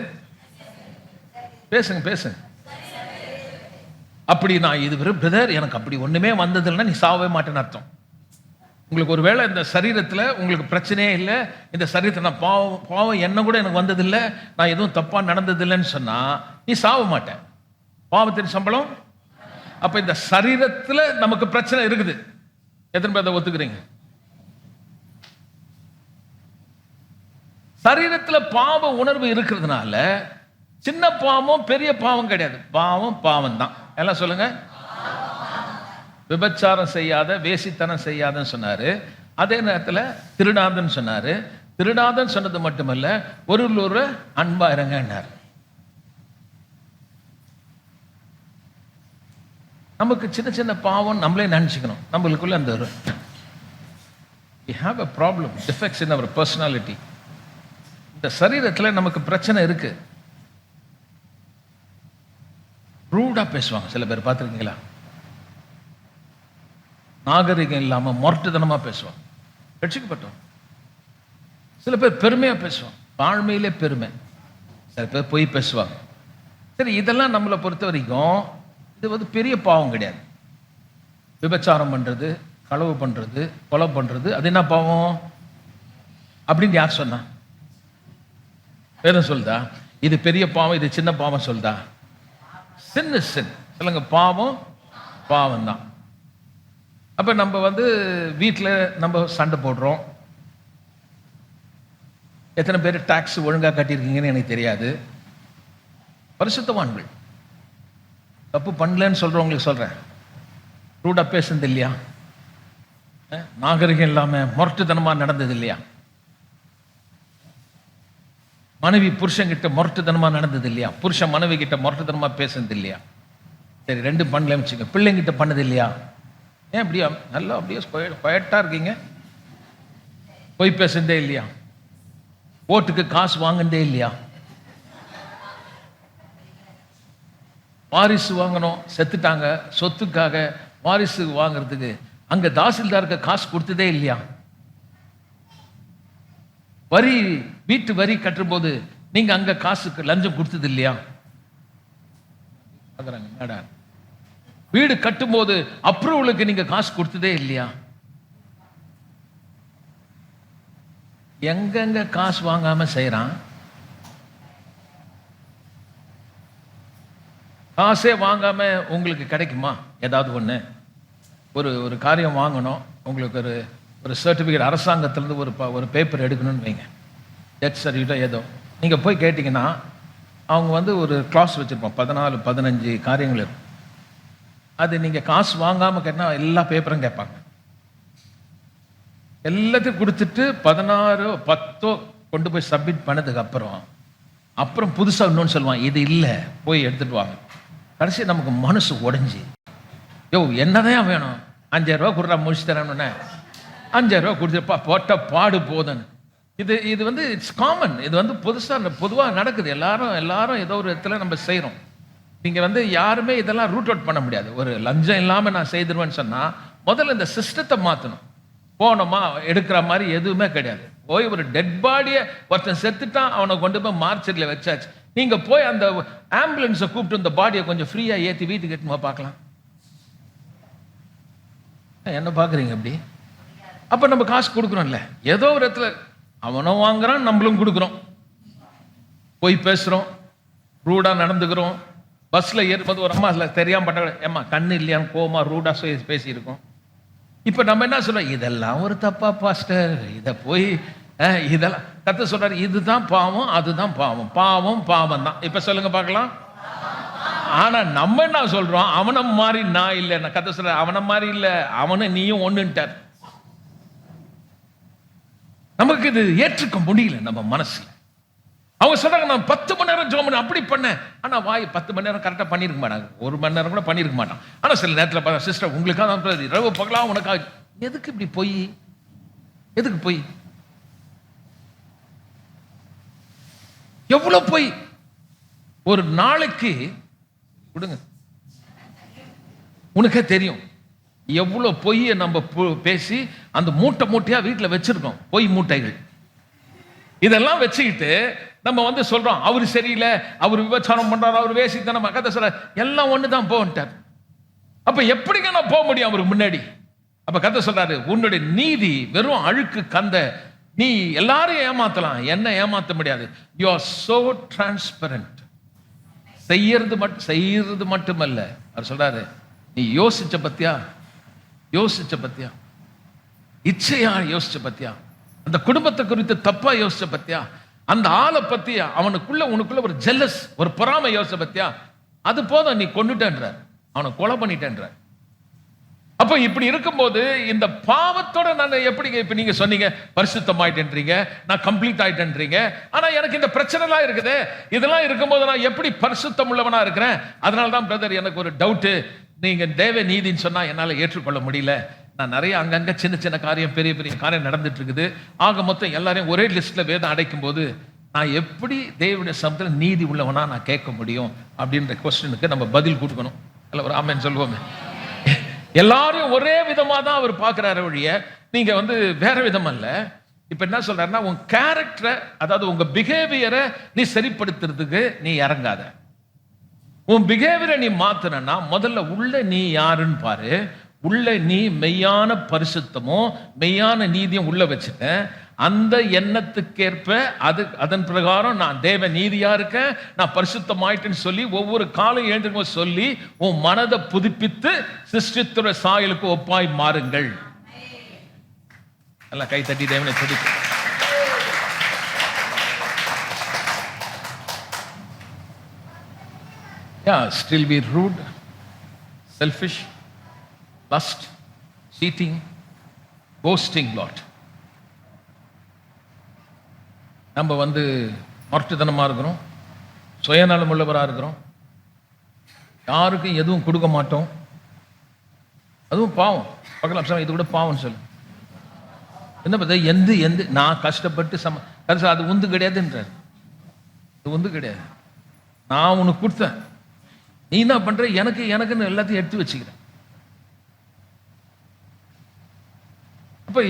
பேசுங்க பேசுங்க. அப்படி நான் இது பிரதர் எனக்கு அப்படி ஒண்ணுமே வந்ததில்லைன்னா நீ சாவவே மாட்டேன்னு அர்த்தம். உங்களுக்கு ஒருவேளை இந்த சரீரத்தில் உங்களுக்கு பிரச்சனையே இல்லை, இந்த சரீரத்தில் நான் பாவம் என்ன கூட எனக்கு வந்ததில்லை, நான் எதுவும் தப்பாக நடந்ததில்லைன்னு சொன்னா நீ சாவ மாட்டேன். பாவத்தின் சம்பளம். அப்ப இந்த சரீரத்தில் நமக்கு பிரச்சனை இருக்குது. எத்தனை பேர் அதை ஒத்துக்கிறீங்க? சரீரத்தில் பாவ உணர்வு இருக்கிறதுனால சின்ன பாவம் பெரிய பாவம் கிடையாது, பாவம் பாவம் தான். எல்லாம் சொல்லுங்க. விபச்சாரம் செய்யாத, வேசித்தனம் செய்யாதன்னு சொன்னாரு. அதே நேரத்தில் திருடாதன்னு சொன்னாரு. திருடாதன்னு சொன்னது மட்டுமல்ல, ஒரு அன்பா இருங்கன்னார். நமக்கு சின்ன சின்ன பாவம் நம்மளே நினைச்சுக்கணும். நம்மளுக்குள்ள அந்த we have a problem, defects in our personality. இந்த சரீரத்தில் நமக்கு பிரச்சனை இருக்கு. ரூடா பேசுவாங்க சில பேர், பார்த்துருக்கீங்களா? நாகரிகம் இல்லாம மொரட்டுத்தனமா பேசுவாங்க. ரட்சிக்கப்பட்டோம். சில பேர் பெருமையா பேசுவாங்க, தாழ்மையிலே பெருமை. சில பேர் பொய் பேசுவாங்க. சரி, இதெல்லாம் நம்மளை பொறுத்த வரைக்கும் இது வந்து பெரிய பாவம் கிடையாது. விபச்சாரம் பண்றது, களவு பண்றது, கொலை பண்றது, அது என்ன பாவம் அப்படின்னு யார் சொன்னா? வேதம் சொல்லுதா இது பெரிய பாவம், இது சின்ன பாவம் சொல்லுதா? சின்ன சின் சொல்லுங்க. பாவம் பாவம் தான். அப்ப நம்ம வந்து வீட்டில் நம்ம சண்டை போடுறோம். எத்தனை பேர் டாக்ஸ் ஒழுங்கா கட்டியிருக்கீங்கன்னு எனக்கு தெரியாது. பரிசுத்தவான்கள், தப்பு பண்ணலன்னு சொல்றவங்களுக்கு சொல்றேன், ரூடா பேசுனது இல்லையா? நாகரிகம் இல்லாம மொரட்டுத்தனமா நடந்தது இல்லையா? மனைவி புருஷன் கிட்ட மொரட்டுத்தனமா நடந்தது இல்லையா? புருஷன் மனைவி கிட்ட மொரட்டுத்தனமா பேசுனது இல்லையா? சரி, ரெண்டு பண்ணலன்னு வச்சுக்க, பிள்ளைங்கிட்ட பண்ணது இல்லையா? ஏன் அப்படியா நல்லா அப்படியே குவைட்டா இருக்கீங்க? போய் பேசுனதே இல்லையா? ஓட்டுக்கு காசு வாங்கினதே இல்லையா? வாரிசு வாங்கணும், செத்துட்டாங்க, சொத்துக்காக வாரிசு வாங்குறதுக்கு அங்க தாசில்தாருக்கு காசு கொடுத்ததே இல்லையா? வரி, வீட்டு வரி கட்டும் போது நீங்க அங்க காசுக்கு லஞ்சம் கொடுத்தது இல்லையா? வீடு கட்டும் போது அப்ரூவலுக்கு நீங்க காசு கொடுத்ததே இல்லையா? எங்கெங்க காசு வாங்காம செய்யறான்? காசே வாங்காம உங்களுக்கு கிடைக்குமா? ஏதாவது ஒண்ணு ஒரு காரியம் வாங்கணும், உங்களுக்கு ஒரு சர்டிபிகேட் அரசாங்கத்திலிருந்து ஒரு பேப்பர் எடுக்கணும்னு வைங்க, டெத் சர்டிஃபிகேட்டோ ஏதோ, நீங்க போய் கேட்டீங்கன்னா அவங்க வந்து ஒரு கிளாஸ் வச்சிருப்போம், 14-15 காரியங்கள் இருக்கும். அது நீங்க காசு வாங்காம கேட்டா எல்லா பேப்பரும் கேட்பாங்க. எல்லாத்தையும் கொடுத்துட்டு 16-10 கொண்டு போய் சப்மிட் பண்ணதுக்கு அப்புறம் புதுசா இன்னொன்னு சொல்லுவான், இது இல்லை, போய் எடுத்துட்டு வாங்க. கடைசி நமக்கு மனசு உடைஞ்சி, என்னதான் வேணும், 5000 ரூபா கொடுறா முடிச்சு தரேன்னு, 5000 ரூபா கொடுத்துப்பா போட்ட பாடு போதுன்னு. இது வந்து இட்ஸ் காமன். இது வந்து பொதுவாக நடக்குது. எல்லாரும் ஏதோ ஒரு இடத்துல நம்ம செய்கிறோம். நீங்க வந்து யாருமே இதெல்லாம் ரூட் அவுட் பண்ண முடியாது. ஒரு லஞ்சம் இல்லாம நான் செய்திருவேன்னு சொன்னா முதல்ல இந்த சிஸ்டத்தை மாற்றணும். போனோமா எடுக்கிற மாதிரி எதுவுமே கிடையாது. போய் ஒரு டெட் பாடியை ஒருத்தன் செத்துட்டான், அவனை கொண்டு போய் மார்ச்சரியில் வச்சாச்சு. நீங்க போய் அந்த ஆம்புலன்ஸை கூப்பிட்டு இந்த பாடியை கொஞ்சம் ஃப்ரீயா ஏற்றி வீட்டுக்கு எடுத்துமா பார்க்கலாம். என்ன பார்க்குறீங்க அப்படி? அப்ப நம்ம காசு கொடுக்குறோம்ல, ஏதோ ஒரு இடத்துல அவனும் வாங்குறான், நம்மளும் கொடுக்குறோம். போய் பேசுறோம், ரூடா நடந்துக்கிறோம். பஸ்ல ஏறும்போது ஒரு அம்மா தெரியாம பட்ட ஏம்மா கண்ணு இல்லையான்னு கோமா ரூடா பேசியிருக்கோம். இப்ப நம்ம என்ன சொல்றோம், இதெல்லாம் ஒரு தப்பா பாஸ்டர், இதை போய் இதெல்லாம் கத்த சொல்றாரு, இதுதான் பாவம், அதுதான் பாவம், பாவம் பாவம் தான். இப்ப சொல்லுங்க பார்க்கலாம். ஆனா நம்ம என்ன சொல்றோம், அவனை மாதிரி நான் இல்லை. நான் கதை சொல்ற அவனை மாதிரி இல்லை, அவனை நீயும் ஒண்ணுட்டார். நமக்கு இது ஏற்றுக்க முடியல நம்ம மனசுல. அவங்க சொல்றாங்க நான் 10 மணி நேரம் ஜெபம் பண்ண அப்படி பண்ணேன். ஆனா வாய் 10 மணி நேரம் கரெக்டா பண்ணிருக்க மாட்டாங்க, 1 மணி நேரம் கூட பண்ணிருக்க மாட்டான். ஆனா சில நேரத்தில் பார்த்தா சிஸ்டர் உங்களுக்காக இரவு பகலா உனக்காக. எதுக்கு இப்படி போய், எதுக்கு போய், எவ்வளவு போய்? ஒரு நாளைக்கு கொடுங்க, உனக்கே தெரியும் எவ்வளவு பொய்யை நம்ம பேசி அந்த மூட்டை மூட்டையா வீட்டில் வச்சிருக்கோம். பொய் மூட்டைகள் இதெல்லாம் வச்சுக்கிட்டு நம்ம சொல்றோம் அவரு சரியில்லை, அவர் விபச்சாரம் பண்றாரு, அவர் வேசித்தனம் கதை சொல்ற எல்லாம் ஒண்ணுதான் போன்ட்டார். அப்ப எப்படிங்க நான் போக முடியும் அவருக்கு முன்னாடி? அப்ப கதை சொல்றாரு உன்னுடைய நீதி வெறும் அழுக்கு கந்த, நீ எல்லாரையும் ஏமாத்தலாம், என்ன ஏமாத்த முடியாது. You are so transparent. செய்யறது மட்டுமல்ல, அவர் சொல்றாரு நீ யோசிச்ச பத்தியா, இச்சையா யோசிச்ச பத்தியா, அந்த குடும்பத்தை குறித்து தப்பா யோசிச்ச பத்தியா, அந்த ஆளை பத்தி உனக்குள்ள ஒரு ஜெல்லஸ், ஒரு பொறாமை யோசிச்ச பத்தியா, அது போதும் நீ கொண்டுட்டேன்ற, அவனை கொலை பண்ணிட்டேன்ற. அப்ப இப்படி இருக்கும்போது இந்த பாவத்தோட நான் எப்படி, இப்ப நீங்க சொன்னீங்க பரிசுத்தமாயிட்டேன்றீங்க, நான் கம்ப்ளீட் ஆயிட்டேன்றீங்க. ஆனா எனக்கு இந்த பிரச்சனை எல்லாம் இருக்குது. இதெல்லாம் இருக்கும்போது நான் எப்படி பரிசுத்தம் உள்ளவனா இருக்கிறேன்? அதனாலதான் பிரதர் எனக்கு ஒரு டவுட். நீங்க தேவ நீதின்னு சொன்னா என்னால ஏற்றுக்கொள்ள முடியல. நான் நிறைய அங்கங்க சின்ன சின்ன காரியம், பெரிய பெரிய காரியம் நடந்துட்டு இருக்குது. ஆக மொத்தம் எல்லாரையும் ஒரே லிஸ்ட்ல வேதம் அடைக்கும் போது நான் எப்படி தேவனுடைய சமத்துல நீதி உள்ளவனா நான் கேட்க முடியும் அப்படின்ற கொஸ்டினுக்கு நம்ம பதில் கொடுக்கணும். அல்ல ஒரு ஆமென் சொல்லுவோமே. எல்லாரும் ஒரே விதமா தான் அவர் பார்க்கிறாரு ஒழிய நீங்க வேற விதம் அல்ல. இப்ப என்ன சொல்றாருன்னா உன் கேரக்டரை, அதாவது உங்க பிஹேவியரை நீ சரிப்படுத்துறதுக்கு நீ இறங்காத. உன் பிஹேவியரை நீ மாத்தனா முதல்ல உள்ள நீ யாருன்னு பாரு. உள்ள நீ மெய்யான பரிசுத்தமும் மெய்யான நீதியும் உள்ள வச்சுட்ட, அந்த எண்ணத்துக்கேற்ப அதன் பிரகாரம் நான் தேவ நீதியா இருக்கேன், நான் பரிசுத்தமாயிட்டேன்னு சொல்லி ஒவ்வொரு காலம் எழுந்திருக்கும் சொல்லி உன் மனதை புதுப்பித்து சிருஷ்டித்துறை சாயலுக்கு ஒப்பாய் மாறுங்கள். எல்லாம் கை தட்டி தேவனை துதிக்க. Still be rude, selfish, lust, cheating, boasting lot. நம்ம மொரட்டுத்தனமா இருக்கிறோம், சுயநலம் உள்ளவராக இருக்கிறோம், யாருக்கும் எதுவும் கொடுக்க மாட்டோம். அதுவும் பாவம். பக்கத்தில் இது கூட பாவம் சொல்லு. என்ன பார்த்தா எந்த நான் கஷ்டப்பட்டு அது உந்து கிடையாதுன்றார். இது உந்து கிடையாது. நான் உனக்கு கொடுத்தேன், நீ என்ன பண்ற, எனக்குன்னு எல்லாத்தையும் எடுத்து வச்சுக்கிறேன். அப்ப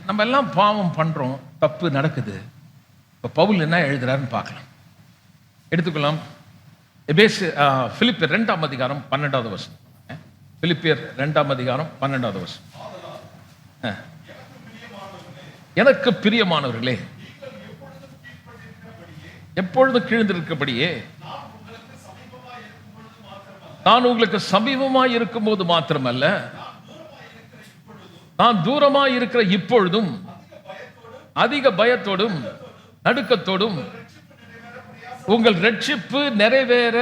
நம்ம எல்லாம் பாவம் பண்றோம், தப்பு நடக்குது. இப்ப பவுல் என்ன எழுதுறாருன்னு பார்க்கலாம். எடுத்துக்கலாம். பிலிப்பியர் 2ஆம் அதிகாரம் 12வது வசனம். பிலிப்பியர் 2ஆம் அதிகாரம் 12வது வசனம். எனக்கு பிரியமானவர்களே, எப்பொழுதும் கீழ்ந்திருக்கபடியே நான் உங்களுக்கு சமீபமாய் இருக்கும்போது மாத்திரமல்ல, நான் தூரமாய் இருக்கிற இப்பொழுதும் அதிக பயத்தோடும் நடுக்கத்தோடும் உங்கள் ரட்சிப்பு நிறைவேற.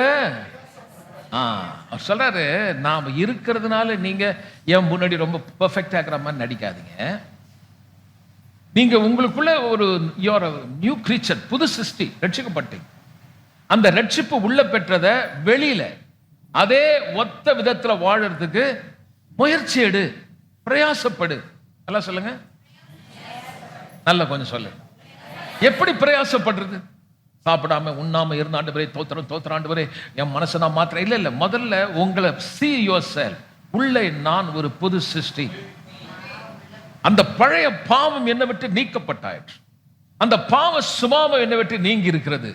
சொல்றாரு, நாம இருக்கிறதுனால நீங்க என் முன்னாடி ரொம்ப பெர்ஃபெக்ட் ஆகிற மாதிரி நடிக்காதீங்க. நீங்க உங்களுக்குள்ள ஒரு நியூ கிரீச்சர், புது சிருஷ்டி, ரட்சிக்கப்பட்டீங்க. அந்த ரட்சிப்பு உள்ள பெற்றத வெளியில அதே ஒத்த விதத்துல வாழறதுக்கு முயற்சி எடு, பிரயாசப்படு. நல்லா சொல்லுங்க, நல்லா கொஞ்சம் சொல்லு. எப்படி பிரயாசப்படுறது? சாப்பிடாம உண்ணாம இருந்த ஆண்டவரே தோத்திரம் ஆண்டவரே என் மனசை நான் மாத்திரம் இல்ல. முதல்ல உங்களை see yourself. உள்ளே நான் ஒரு புது சிருஷ்டி. அந்த பழைய பாவம் என்னை விட்டு நீக்கப்பட்டாயிற்று. அந்த பாவ சுபாவம் என்னை விட்டு நீங்கி இருக்கிறது.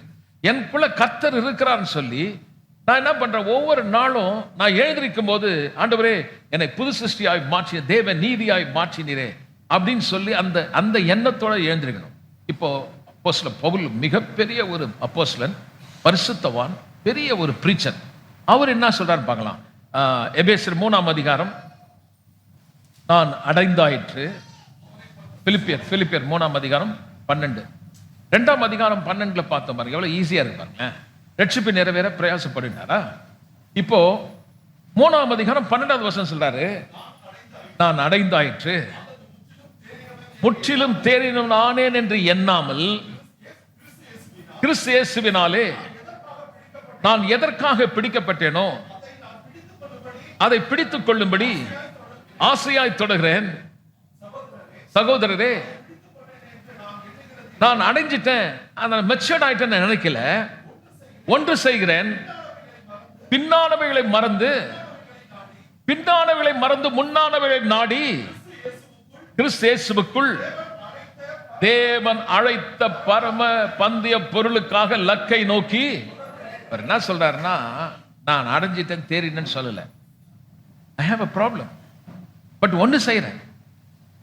எனக்குள்ள கர்த்தர் இருக்கிறான்னு சொல்லி நான் என்ன பண்றேன், ஒவ்வொரு நாளும் நான் எழுந்திருக்கும் போது ஆண்டவரே என்னை புது சிருஷ்டியாய் மாற்றிய தேவ நீதியாய் மாற்றினீரே அப்படின்னு சொல்லி அந்த எண்ணத்தோட எழுந்திருக்கணும். இப்போ அப்போஸ்தலன் பவுல் மிகப்பெரிய ஒரு அப்போஸ்தலன், பரிசுத்தவான், பெரிய ஒரு பிரீச்சர். அவர் என்ன சொல்றாரு பார்க்கலாம். எபேசியர் 3ஆம் அதிகாரம் நான் அடைந்தாயிற்று. பிலிப்பியர் 3ஆம் அதிகாரம் 12. 2ஆம் அதிகாரம் 12ல பார்த்தோம் பாருங்க, எவ்வளவு ஈஸியா இருக்கு பாருங்க. ரட்சிப்பு நிறைவேற பிரயாசப்படுனாரா? இப்போ 3ஆம் அதிகாரம் 12வது வசனம் சொல்றாரு, நான் அடைந்தாயிற்று, முற்றிலும் தேறினவன் ஆனேன் என்று எண்ணாமல் கிறிஸ்து இயேசுவினாலே நான் எதற்காக பிடிக்கப்பட்டேனோ அதை பிடித்துக் கொள்ளும்படி ஆசையாய் தொடர்கிறேன். சகோதரரே, நான் அடைஞ்சிட்டேன், மெச்சூர்ட் ஆயிட்டேன்னு நினைக்கல. ஒன்று செய்கிறேன், பின்னானவைகளை மறந்து முன்னானவைகளை நாடி கிறிஸ்து இயேசுவுக்குள் தேவன் அழைத்த பரம பந்தய பொருளுக்காக லக்கை நோக்கி. அவர் என்ன சொல்றாருன்னா, நான் அடைஞ்சிட்டேன் தேறினேன்னு சொல்லல. I have a problem. But ஒன்று செய்யறேன்,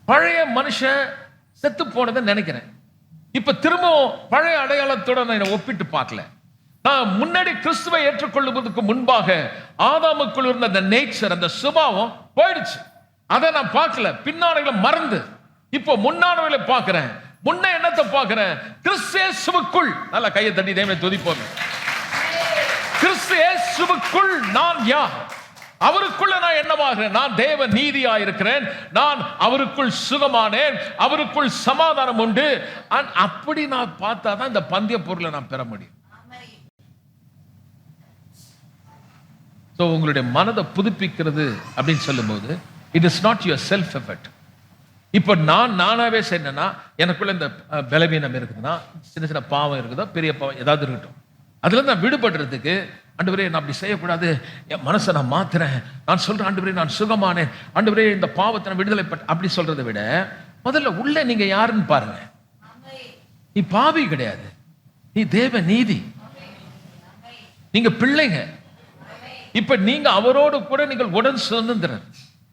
பழைய மனுஷன் செத்து போனதை நினைக்கிறேன். இப்ப திரும்பவும் பழைய அடையாளத்தோட நான் ஒப்பிட்டு பார்க்கல. நான் முன்னாடி கிறிஸ்துவை ஏற்றுக்கொள்வதற்கு முன்பாக ஆதாமுக்குள் இருந்த அந்த நேச்சர், அந்த சுபாவம் போயிடுச்சு. அதை நான் பார்க்கல, பின்னாடைகளை மறந்து இப்போ முன்னானவைகளை பார்க்கிறேன். முன்ன என்னத்தை பார்க்கிறேன்? கிறிஸ்து இயேசுவுக்குள். நல்ல கையை தட்டி தேவனை துதிப்போம். கிறிஸ்து இயேசுவுக்குள் நான் யார்? அவருக்குள்ள நான் என்னவாகிறேன்? நான் தேவ நீதியா இருக்கிறேன். நான் அவருக்குள் சுகமானேன், அவருக்குள் சமாதானம் உண்டு. அப்படி நான் பார்த்தாதான் இந்த பந்தய பொருளை நான் பெற முடியும். உங்களுடைய மனதை புதுப்பிக்கிறது அப்படின்னு சொல்லும்போது it is not your self effort. இப்போ நானாவே செய்யணும்னா, எனக்குள்ள இந்த பலவீனம் இருக்குதுன்னா, சின்ன சின்ன பாவம் இருக்குதோ, பெரிய பாவம் ஏதாவது இருக்கட்டும், அதுல நான் விடுபடுறதுக்கு, ஆண்டவரே நான் அப்படி செய்யக்கூடாது, என் மனசை நான் மாத்துறேன், நான் சொல்றேன் ஆண்டவரே நான் சுகமானேன், ஆண்டவரே இந்த பாவத்தை நான் விடுதலை அப்படி சொல்றதை விட முதல்ல உள்ள நீங்க யாருன்னு பாருங்க. நீ பாவி கிடையாது, நீ தேவ நீதி, நீங்க பிள்ளைங்க. இப்ப நீங்க அவரோடு கூட நீங்கள் உடன் சுதந்திரன்.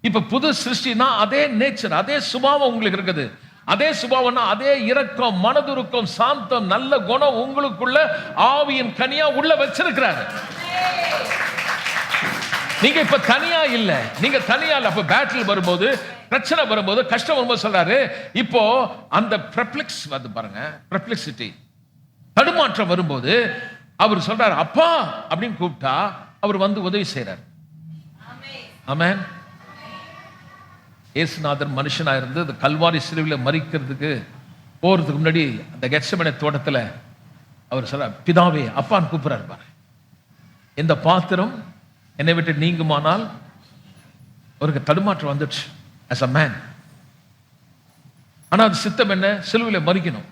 இப்ப புது சிருஷ்டினா அதே நேச்சர், அதே சுபாவம் உங்களுக்கு இருக்குது. அதே சுபாவம்னா அதே இரக்கம், மனதுருக்கம், சாந்தம், நல்ல குணம் உங்களுக்குள்ள ஆவியின் கனியா உள்ள வச்சிருக்கிறாரு. நீங்க இப்ப தனியா இல்ல, நீங்க தனியா இல்ல. அப்ப பேட்டில் வரும்போது, பிரச்சனை வரும்போது, கஷ்டம் வரும்போது சொல்றாரு, இப்போ அந்த பெர்ப்ளெக்ஸ் வந்து பாருங்க, பெர்ப்ளெக்சிட்டி, தடுமாற்றம் வரும்போது அவர் சொல்றாரு அப்பா அப்படின்னு கூப்பிட்டா அவர் வந்து உதவி செய்யறார். ஆமென். இயேசுநாதர் மனுஷனா இருந்து அந்த கல்வாரி சிலுவையில மரிக்கிறதுக்கு போறதுக்கு முன்னாடி அந்த கெத்செமனே தோட்டத்துல அவர் சொல்ற, பிதாவே அப்பான்னு கூப்பிடுறாரு பாரு. இந்த பாத்திரம் என்னை விட்டு நீங்குமானால், அவருக்கு தடுமாற்றம் வந்துடுச்சு as a man. ஆனா அது சித்தம் என்ன? சிலுவையில மரிக்கணும்.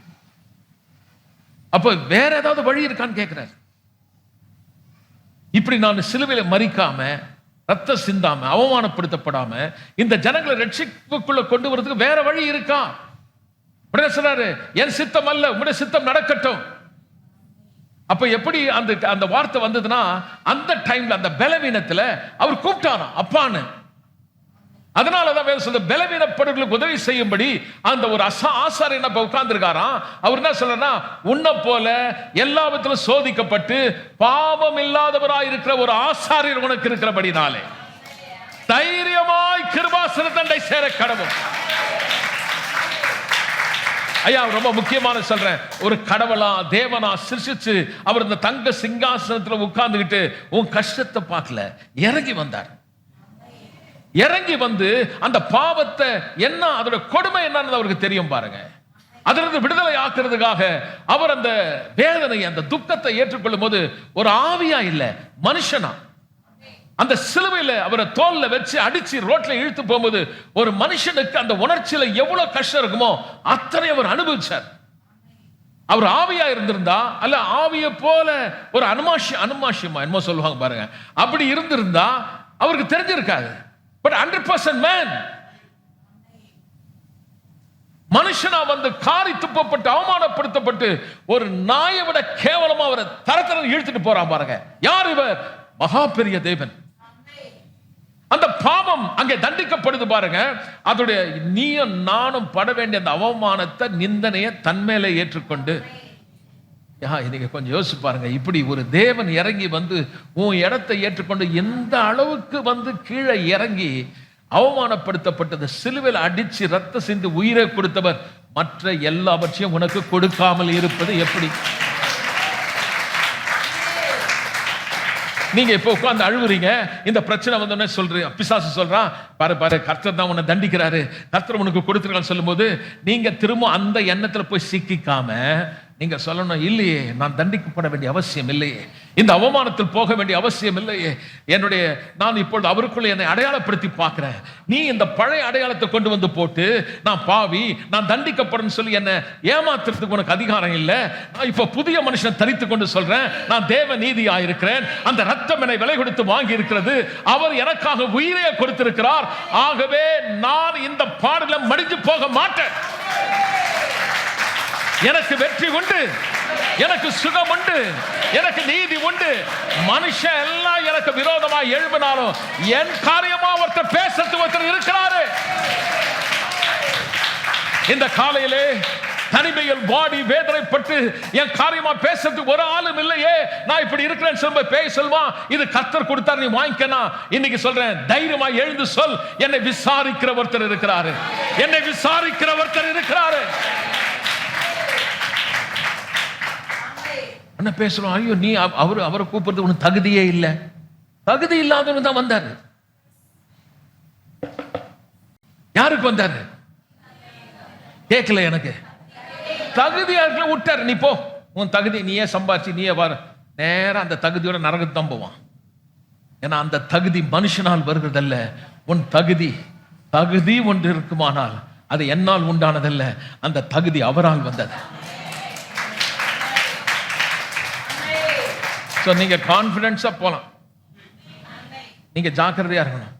அப்ப வேற ஏதாவது வழி இருக்கான்னு கேட்கிறாரு. இப்படி நான் சிலுவையில மரிக்காம, ரத்த சிந்தாம, அவமானப்படுத்தப்படாம இந்த ஜனங்களை ரட்சிப்புக்குள்ள கொண்டு வரதுக்கு வேற வழி இருக்கா? உடனே சொல்றாரு, என் சித்தம் அல்ல உம்முடைய சித்தம் நடக்கட்டும். அப்ப எப்படி அந்த வார்த்தை வந்ததுன்னா, அந்த டைம்ல அந்த பலவீனத்துல அவர் கூப்பிட்டாரா அப்பான்னு. அதனாலதான் வேற சொல்ல, பலவீனப்படுவர்களுக்கு உதவி செய்யும்படி அந்த ஒரு ஆசாரியன் உட்கார்ந்து இருக்காராம். அவர் என்ன சொல்றா, உன்னை போல எல்லா விதத்திலும் சோதிக்கப்பட்டு பாவம் இல்லாதவராய் இருக்கிற ஒரு ஆசாரியர் உனக்கு இருக்கிறபடினாலே தைரியமாய் கிருபாசன தண்டை சேர கடவுள். ஐயா ரொம்ப முக்கியமான சொல்றேன், ஒரு கடவுளா தேவனா சிருஷ்டிச்சு அவர் இந்த தங்க சிங்காசனத்துல உட்கார்ந்துகிட்டு உன் கஷ்டத்தை பார்க்கல, இறங்கி வந்தார். இறங்கி வந்து அந்த பாவத்தை என்ன, அதோட கொடுமை என்னன்னு அவருக்கு தெரியும் பாருங்க. அதிலிருந்து விடுதலை ஆக்குறதுக்காக அவர் அந்த வேதனை, அந்த துக்கத்தை ஏற்றுக்கொள்ளும் போது ஒரு ஆவியா இல்ல, மனுஷனா அந்த சிலுவையில அவரை தோல்ல வச்சு அடிச்சு ரோட்ல இழுத்து போகும்போது ஒரு மனுஷனுக்கு அந்த உணர்ச்சியில எவ்வளவு கஷ்டம் இருக்குமோ அத்தனை அவர் அனுபவிச்சார். அவர் ஆவியா இருந்திருந்தா, அல்ல ஆவிய போல ஒரு அனுமாஷியமா என்னமோ சொல்லுவாங்க பாருங்க, அப்படி இருந்திருந்தா அவருக்கு தெரிஞ்சிருக்காது. பட் 100% மேன், மனுஷனா வந்து காரி துப்பப்பட்டு அவமானப்படுத்தப்பட்டு ஒரு நாயை விட கேவலமா அவரை தரத்தர இழுத்துட்டு போறான் பாருங்க. யார் இவர்? மகா பெரிய தேவன். அந்த பாவம் அங்கே தண்டிக்கப்படுது பாருங்க. அதோடைய நீயும் நானும் பட வேண்டிய அந்த அவமானத்தை, நிந்தனையை தன்மேல ஏற்றுக்கொண்டு, நீங்க கொஞ்சம் யோசிச்சு பாருங்க, இப்படி ஒரு தேவன் இறங்கி வந்து உன் இடத்தை ஏற்றுக்கொண்டு எந்த அளவுக்கு வந்து கீழே இறங்கி அவமானப்படுத்தப்பட்டது, சிலுவையில் அடிச்சு ரத்த சிந்து உயிரை கொடுத்தவர் மற்ற எல்லாவற்றையும் உனக்கு கொடுக்காமல் இருப்பது எப்படி? நீங்க இப்ப உட்கார்ந்து அழுவுறீங்க, இந்த பிரச்சனை வந்தோடனே சொல்றீங்க, பிசாசு சொல்றான், பாரு பாரு கர்த்தர் தான் உன்னை தண்டிக்கிறாரு, கர்த்தர் உனக்கு கொடுத்துருக்கான்னு சொல்லும்போது நீங்க திரும்ப அந்த எண்ணத்துல போய் சிக்கிக்காம நீங்க சொல்லணும், இல்லையே நான் தண்டிக்கப்பட வேண்டிய அவசியம் இல்லையே, இந்த அவமானத்தில் போக வேண்டிய அவசியம் இல்லையே, நான் இப்பொழுது அவருக்குள்ள என்னை அடையாளப்படுத்தி பார்க்கிறேன், நீ இந்த பழைய அடையாளத்தை கொண்டு வந்து போட்டு நான் பாவி, நான் தண்டிக்கப்படும் சொல்லி என்ன ஏமாத்துறதுக்கு உனக்கு அதிகாரம் இல்லை. நான் இப்ப புதிய மனுஷன் தரித்து கொண்டு சொல்றேன், நான் தேவ நீதியா இருக்கிறேன், அந்த ரத்தம் என்னை விலை கொடுத்து வாங்கி இருக்கிறது, அவர் எனக்காக உயிரே கொடுத்திருக்கிறார், ஆகவே நான் இந்த பாடல மடிஞ்சு போக மாட்டேன், எனக்கு வெற்றி உண்டு, எனக்கு சுகம் உண்டு, எனக்கு நீதி உண்டு. மனுஷன் எல்லாம் எனக்கு விரோதமா எழுப்பினாலும் என் காரியமா ஒருத்தர் பேசுறதுக்கு ஒருத்தர் இருக்கிறாரு. இந்த காலையிலே தனிமையில் வாடி வேதனைப்பட்டு என் காரியமா பேசுறதுக்கு ஒரு ஆளும் இல்லையே, நான் இப்படி இருக்கிறேன்னு சொல்ல பேய் சொல்வான், இது கர்த்தர் கொடுத்தார் நீ வாங்கிக்கனா. இன்னைக்கு சொல்றேன், தைரியமா எழுந்து சொல், என்னை விசாரிக்கிற ஒருத்தர் இருக்கிறாரு, என்னை விசாரிக்கிற ஒருத்தர் இருக்கிறாரு. என்ன பேசுறோம், ஐயோ நீ அவரை கூப்பிடுறது உனக்கு தகுதியே இல்லை, தகுதி இல்லாதவனு தான் வந்தாரு. யாருக்கு வந்தாரு கேட்கல, எனக்கு தகுதியா இருக்க விட்டாரு, நீ போ, உன் தகுதி நீயே சம்பாதிச்சு நீயே வர, நேரம் அந்த தகுதியோட நரகத்து தான் போவான். ஏன்னா அந்த தகுதி மனுஷனால் வருகிறதல்ல, உன் தகுதி ஒன்று இருக்குமானால் அது என்னால் உண்டானதல்ல, அந்த தகுதி அவரால் வந்தது. நீங்க கான்பிடன்ஸா போலாம், நீங்க ஜாக்கிரதையா இருக்கணும்.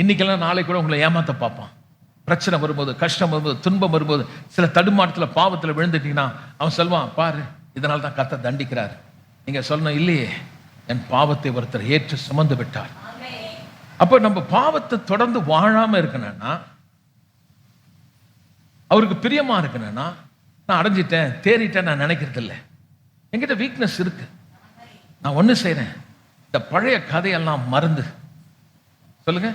இன்னைக்கெல்லாம் நாளைக்கு கூட உங்களை ஏமாத்த பார்ப்பான். பிரச்சனை வரும்போது, கஷ்டம் வரும்போது, துன்பம் வரும்போது, சில தடுமாற்றத்துல பாவத்துல விழுந்துட்டீங்கன்னா அவன் சொல்வான், பாரு இதனால தான் கர்த்தர் தண்டிக்கிறார். நீங்க சொல்லணும், இல்லையே என் பாவத்தை ஒருத்தர் ஏற்று சுமந்து விட்டார். அப்ப நம்ம பாவத்தை தொடர்ந்து வாழாம இருக்கணும்னா, அவருக்கு பிரியமா இருக்கணும்னா, நான் அடைஞ்சிட்டேன் தேறிட்டேன் நான் நினைக்கிறது இல்லை. என்கிட்ட வீக்னஸ் இருக்கு, நான் ஒண்ணு செய்யறேன், இந்த பழைய கதையெல்லாம் மறந்து சொல்லுங்க,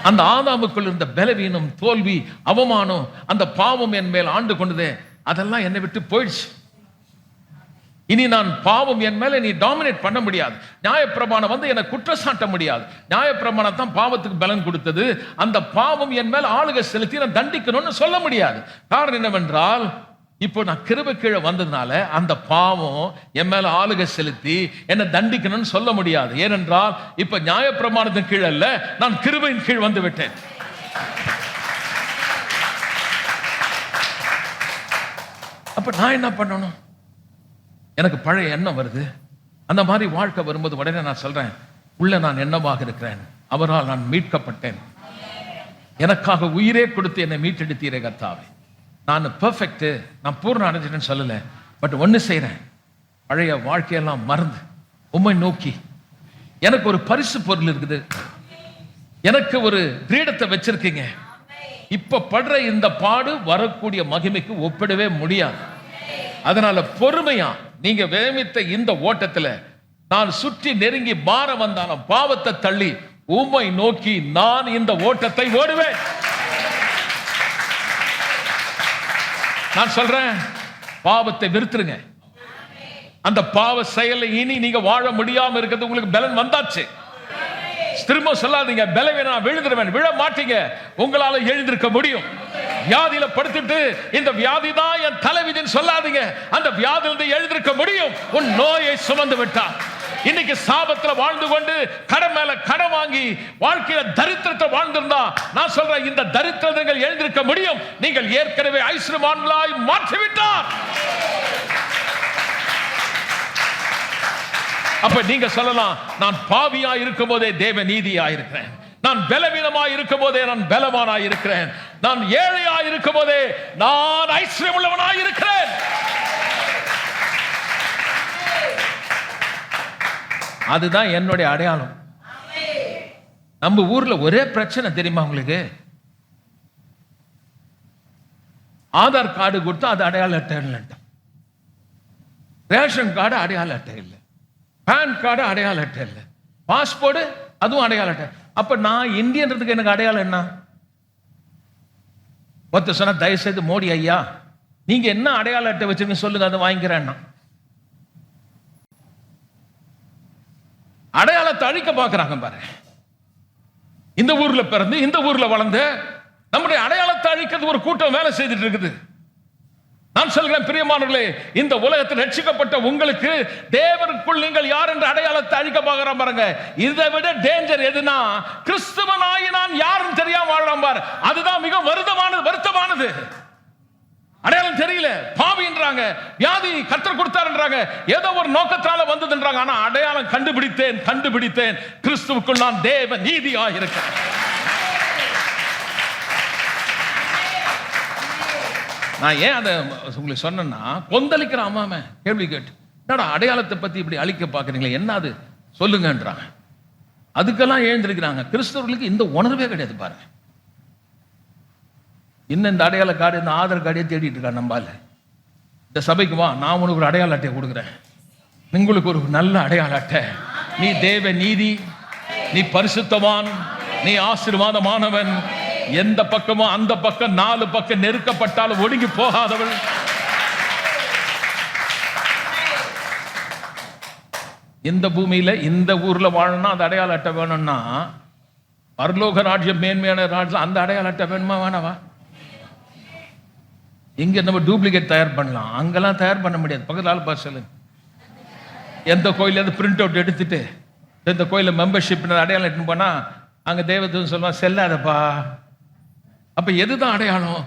அந்த ஆதாமுக்குள் இருந்த பலவீனம், தோல்வி, அவமானம், அந்த பாவம் என் மேல் ஆண்டு கொண்டதே, அதெல்லாம் என்னை விட்டு போயிடுச்சு. இனி நான் பாவம் என் மேல நீ டாமினேட் பண்ண முடியாது, நியாயப்பிரமாணம் வந்து என்னை குற்றச்சாட்ட முடியாது. நியாயப்பிரமாணம் தான் பாவத்துக்கு பலன் கொடுத்தது, அந்த பாவம் என் மேல் ஆளுகை செலுத்தி நான் தண்டிக்கணும்னு சொல்ல முடியாது. காரணம் என்னவென்றால், இப்போ நான் கிருபை கீழே வந்ததுனால அந்த பாவம் என் மேல ஆளுகை செலுத்தி என்னை தண்டிக்கணும்னு சொல்ல முடியாது. ஏனென்றால் இப்ப நியாயப்பிரமாணத்தின் கீழ் அல்ல, நான் கிருபையின் கீழ் வந்து விட்டேன். அப்ப நான் என்ன பண்ணணும்? எனக்கு பழைய எண்ணம் வருது, அந்த மாதிரி வாழ்க்கை வரும்போது உடனே நான் சொல்றேன், உள்ள நான் என்னவாக இருக்கிறேன், அவரால் நான் மீட்கப்பட்டேன், எனக்காக உயிரே கொடுத்து என்னை மீட்டெடுத்தீரே கர்த்தாவே, நான் பெர்ஃபெக்ட், நான் பூர்ண அடைஞ்சிட்டேன்னு சொல்லல, பட் ஒன்று செய்கிறேன், பழைய வாழ்க்கையெல்லாம் மறந்து உம்மை நோக்கி, எனக்கு ஒரு பரிசு பொருள் இருக்குது, எனக்கு ஒரு கிரீடத்தை வச்சிருக்கீங்க, இப்ப படுற இந்த பாடு வரக்கூடிய மகிமைக்கு ஒப்பிடவே முடியாது. அதனால பொறுமையா நீங்க வேமித்த இந்த ஓட்டத்துல நான் சுற்றி நெருங்கி மாற வந்தாலும் பாவத்தை தள்ளி உம்மை நோக்கி நான் இந்த ஓட்டத்தை ஓடுவேன். நான் சொல்றேன், பாவத்தை வெறுத்துருங்க. அந்த பாவ செயலை இனி நீங்க வாழ முடியாம இருக்கிறது உங்களுக்கு பலன் வந்தாச்சு. திரும்ப சொல்லாதீங்க, பலவீனா விழுந்துருவேன், விழ மாட்டீங்க, உங்களால எழுந்திருக்க முடியும். வியாதியில படுத்துட்டு இந்த வியாதி தான் என் தலைவிதின்னு சொல்லாதீங்க, அந்த வியாதியிலிருந்து எழுந்திருக்க முடியும். உன் நோயை சுமந்து விட்டார். இன்னைக்கு சாபத்துல வாழ்ந்து கொண்டு கடன் மேல கடன் வாங்கி வாழ்க்கையில தரித்திரத்தை வாழ்ந்திருந்தா நான் சொல்றேன், இந்த தரித்திரங்கள் எழுந்திருக்க முடியும். நீங்கள் ஏற்கனவே ஐஸ்வர்யவான்களாய் மாற்றிவிட்டார். அப்ப நீங்க சொல்லலாம், நான் பாவியா இருக்கும் போதே தேவ நீதியா இருக்கிறேன், நான் பலவீனமா இருக்கும் போதே நான் பலவானா இருக்கிறேன், நான் ஏழையா இருக்கும் போதே நான் ஐஸ்வர்யம் உள்ளவனா இருக்கிறேன். அதுதான் என்னுடைய அடையாளம். நம்ம ஊர்ல ஒரே பிரச்சனை தெரியுமா உங்களுக்கு? ஆதார் கார்டு கொடுத்தா அது அடையாள அட்டை இல்லை, ரேஷன் கார்டு அடையாள அட்டை இல்லை, பேன் கார்டு அடையாள அட்டை இல்லை, பாஸ்போர்ட் அதுவும் அடையாள அட்டை. அப்ப நான் இந்தியன்றதுக்கு எனக்கு அடையாளம் என்ன? ஒருத்தர் சொன்னா, தயவு செய்து மோடி ஐயா நீங்க என்ன அடையாள அட்டை வச்சிருக்கீங்க சொல்லுங்க, அதை வாங்கிக்கிறேன்னா. அடையாளத்தை அழிக்க பார்க்கறாங்க பாரு. இந்த ஊர்ல பிறந்து இந்த ஊர்ல வளர்ந்து நம்முடைய அடையாளத்தை அழிக்கிறது ஒரு கூட்டம் வேலை செய்துட்டு இருக்குது. நான் சொல்கிறேன் பிரியமானவர்களே, இந்த உலகத்தில் ரட்சிக்கப்பட்ட உங்களுக்கு தேவனுக்குள் நீங்கள் யார் என்ற அடையாளத்தை அழிக்க பார்க்கறான் பாருங்க. இதை விட டேஞ்சர் எதுனா, கிறிஸ்துவனாகி நான் யாரும் தெரியாம வாழலாம் பாரு. அதுதான் மிக வருத்தமானது. அடையாளம் தெரியல, பாவின்றாங்க, வியாதி கர்த்தர் கொடுத்தாருன்றாங்க, ஏதோ ஒரு நோக்கத்தால வந்ததுன்றாங்க. ஆனா அடையாளம் கண்டுபிடித்தேன், கிறிஸ்துவுக்குள் நான் தேவ நீதியாக இருக்கிறேன். நான் ஏன் அதை உங்களுக்கு சொன்னா, கொந்தளிக்கிற அம்மாம கேள்வி கேட்டு, என்னடா அடையாளத்தை பத்தி இப்படி அழிக்க பாக்குறீங்களா, என்ன அது சொல்லுங்கன்றாங்க. அதுக்கெல்லாம் எழுந்திருக்கிறாங்க. கிறிஸ்தவர்களுக்கு இந்த உணர்வே கிடையாது பாருங்க. இன்னும் இந்த அடையாள கார்டு, இந்த ஆதார் கார்டே தேடிட்டு இருக்கான். நம்பால இந்த சபைக்கு வா, நான் உனக்கு ஒரு அடையாள அட்டையை கொடுக்குறேன், உங்களுக்கு ஒரு நல்ல அடையாள அட்டை. நீ தேவ நீதி, நீ பரிசுத்தவான், நீ ஆசீர்வாதமானவன், எந்த பக்கமோ அந்த பக்கம் 4 பக்கம் நெருக்கப்பட்டாலும் ஒடுங்கி போகாதவள். இந்த பூமியில இந்த ஊர்ல வாழணும்னா அந்த அடையாள அட்டை வேணும்னா, பரலோக ராஜ்யம் மேன்மையான ராஜ்யம், அந்த அடையாள அட்டை வேணுமா வேணாவா? இங்க நம்ம டூப்ளிகேட் தயார் பண்ணலாம், அங்கெல்லாம் தயார் பண்ண முடியாது. பக்கத்துல ஆள் பார்சல் எந்த கோயில பிரிண்ட் அவுட் எடுத்துட்டு இந்த கோயில மெம்பர்ஷிப் அடையாளம் எடுத்துன்னு போனா அங்க தேவதூதன் சொல்லுவான், செல்லாதப்பா. அப்ப எதுதான் அடையாளம்?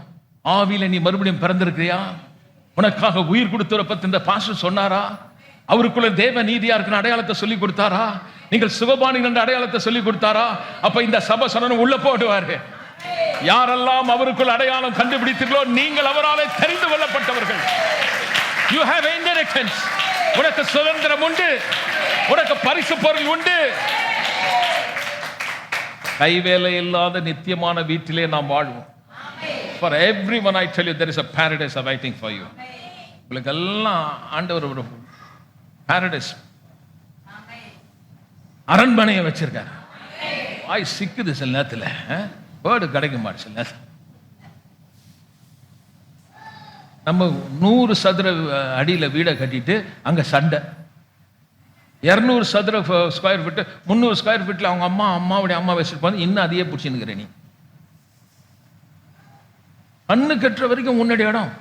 ஆவியில நீ மறுபடியும் பிறந்திருக்கிறியா? உனக்காக உயிர் கொடுத்தவரை பத்தி இந்த பாஸ்டர் சொன்னாரா? அவருக்குள்ள தேவ நீதியா இருக்கிற அடையாளத்தை சொல்லி கொடுத்தாரா? நீங்கள் சிவபாணி என்ற அடையாளத்தை சொல்லி கொடுத்தாரா? அப்ப இந்த சபை சொன்ன உள்ள போடுவாரு. யாரெல்லாம் அவருக்குள் அடையாளம் கண்டுபிடித்தீர்களோ நீங்கள் அவராலே தெரிந்து கொள்ளப்பட்டவர்கள். You have inheritance. உனக்கு சுதந்திரம் உண்டு, உனக்கு பரிசு பொருள் உண்டு. கைவேலை இல்லாத நித்தியமான வீட்டிலே நாம் வாழ்வோம். For everyone I tell you there is a paradise awaiting for you. உங்களுக்கு எல்லாம் ஆண்டவர் ஒரு paradise அரண்மனையை வச்சிருக்காரு. வாய் சிக்குது சில நேரத்தில், வேர்டு கிடைக்க மாட்டேன் சில நேரத்தில். நம்ம 100 சதுர அடியில வீடை கட்டிட்டு அங்க சண்டை, 200 சதுர ஸ்கொயர் ஃபீட் 300 ஸ்கொயர் ஃபீட்ல அவங்க அம்மாவுடைய அம்மா வச்சிருப்பாங்க, இன்னும் அதையே பிடிச்சிருக்கிற நீ. கண்ணு கட்டுற வரைக்கும் முன்னாடி இடம்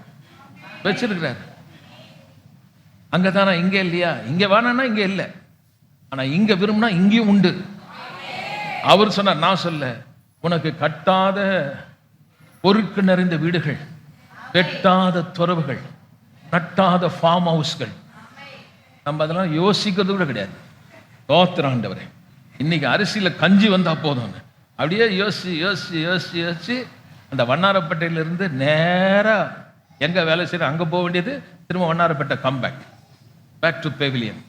வச்சிருக்கிறார். அங்கதானா, இங்க இல்லையா? இங்க வேணான்னா இங்க இல்லை, ஆனா இங்க விரும்பினா இங்கேயும் உண்டு. அவர் சொன்னார், நான் சொல்ல, உனக்கு கட்டாத பொறுக்கு நிறைந்த வீடுகள், வெட்டாத துறவுகள், நட்டாத ஃபார்ம் ஹவுஸ்கள், நம்ம அதெல்லாம் யோசிக்கிறது கூட கிடையாது. தோத்திராண்டவரே, இன்னைக்கு அரிசியில கஞ்சி வந்தா போதும் அப்படியே யோசிச்சு அந்த வண்ணாரப்பேட்டையிலிருந்து நேரா எங்க வேலை செய்யற அங்க போக வேண்டியது, திரும்ப வண்ணாரப்பேட்டை பேக் டு பெவிலியன்.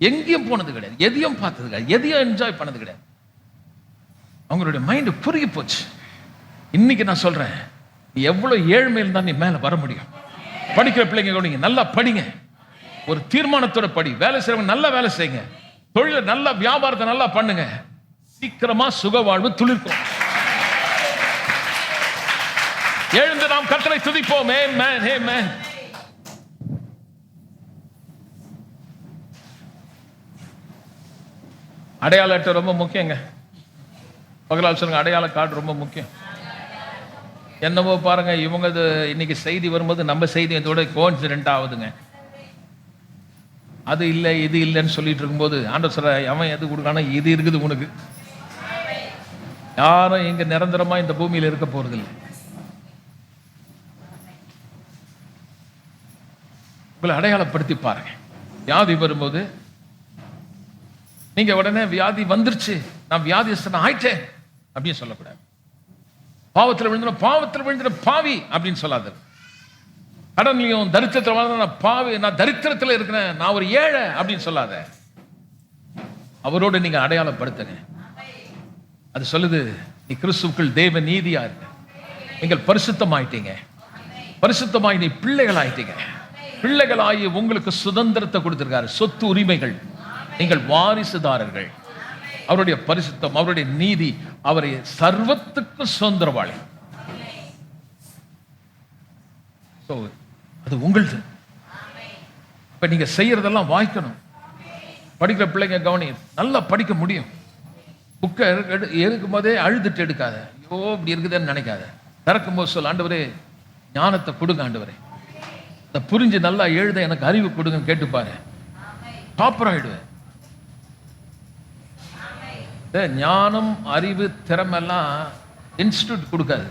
எங்கேயும் போனது கிடையாது, எதையும் பார்த்தது கிடையாது, எதையும் என்ஜாய் பண்ணது கிடையாது. அவங்களுடைய மைண்ட் குறுகி போச்சு. இன்னைக்கு நான் சொல்றேன், நீ எவ்வளவு ஏழ்மையில் தான் நீ மேல வர முடியும். படிக்கிற பிள்ளைங்க நல்லா படிங்க, ஒரு தீர்மானத்தோட படி, வேலை செய்யறவங்க நல்லா வேலை செய்யுங்க, தொழில நல்ல வியாபாரத்தை நல்லா பண்ணுங்க, சீக்கிரமா சுக வாழ்வு துளிர்க்கும். எழுந்து நாம் கர்த்தரை துதிப்போம். ஆமென், ஆமென். அடையாள அட்டை ரொம்ப முக்கியங்க. பகலால் சொல்லுங்க, அடையாள கார்டு ரொம்ப முக்கியம். என்னவோ பாருங்க, இவங்க இன்னைக்கு செய்தி வரும்போது நம்ம செய்தி இதோட கோஇன்சிடென்ட் ஆகுதுங்க. அது இல்லை இது இல்லைன்னு சொல்லிட்டு இருக்கும்போது ஆண்டவர் சொல்ற, அவன் எது கொடுக்கானா இது இருக்குது உனக்கு. யாரும் இங்க நிரந்தரமா இந்த பூமியில இருக்க போறது இல்லை. உங்களை அடையாளப்படுத்தி பாருங்க. வியாதி வரும்போது நீங்க உடனே வியாதி வந்துருச்சு, நான் வியாதிஸ்தன் ஆயிட்டேன் அப்படின்னு சொல்லக்கூடாது. பாவத்தில் விழுந்துட பாவி அப்படின்னு சொல்லாது. கடன்லையும் தரித்திரத்தில் நான் பாவி, நான் தரித்திரத்தில் இருக்கிறேன், நான் ஒரு ஏழை அப்படின்னு சொல்லாத. அவரோடு நீங்க அடையாளப்படுத்துங்க. அது சொல்லுது, நீ கிறிஸ்துவுக்குள் தேவ நீதியா இருக்க, நீங்கள் பரிசுத்தமாயிட்டீங்க, பரிசுத்தமாய் நீ பிள்ளைகள் ஆயிட்டீங்க. பிள்ளைகளாகி உங்களுக்கு சுதந்திரத்தை கொடுத்திருக்காரு, சொத்து உரிமைகள், நீங்கள் வாரிசுதாரர்கள். அவருடைய பரிசுத்தம், அவருடைய நீதி அவரை சர்வத்துக்கு சுதந்திரவாளி. அது உங்களது. இப்ப நீங்க செய்யறதெல்லாம் வாய்க்கணும். படிக்கிற பிள்ளைங்க கவனி, நல்லா படிக்க முடியும். புக்கை எடுக்கும் போதே அழுதுட்டு எடுக்காத, ஐயோ இப்படி இருக்குதுன்னு நினைக்காத. திறக்கும் போது சொல், ஆண்டவரே ஞானத்தை கொடுங்க ஆண்டவரே, இதை புரிஞ்சு நல்லா எழுத எனக்கு அறிவு கொடுங்கன்னு கேட்டுப்பாரு, டாப்பர் ஆயிடுவேன். ஞானம் அறிவு திறமெல்லாம் இன்ஸ்டிடியூட் கொடுக்காது,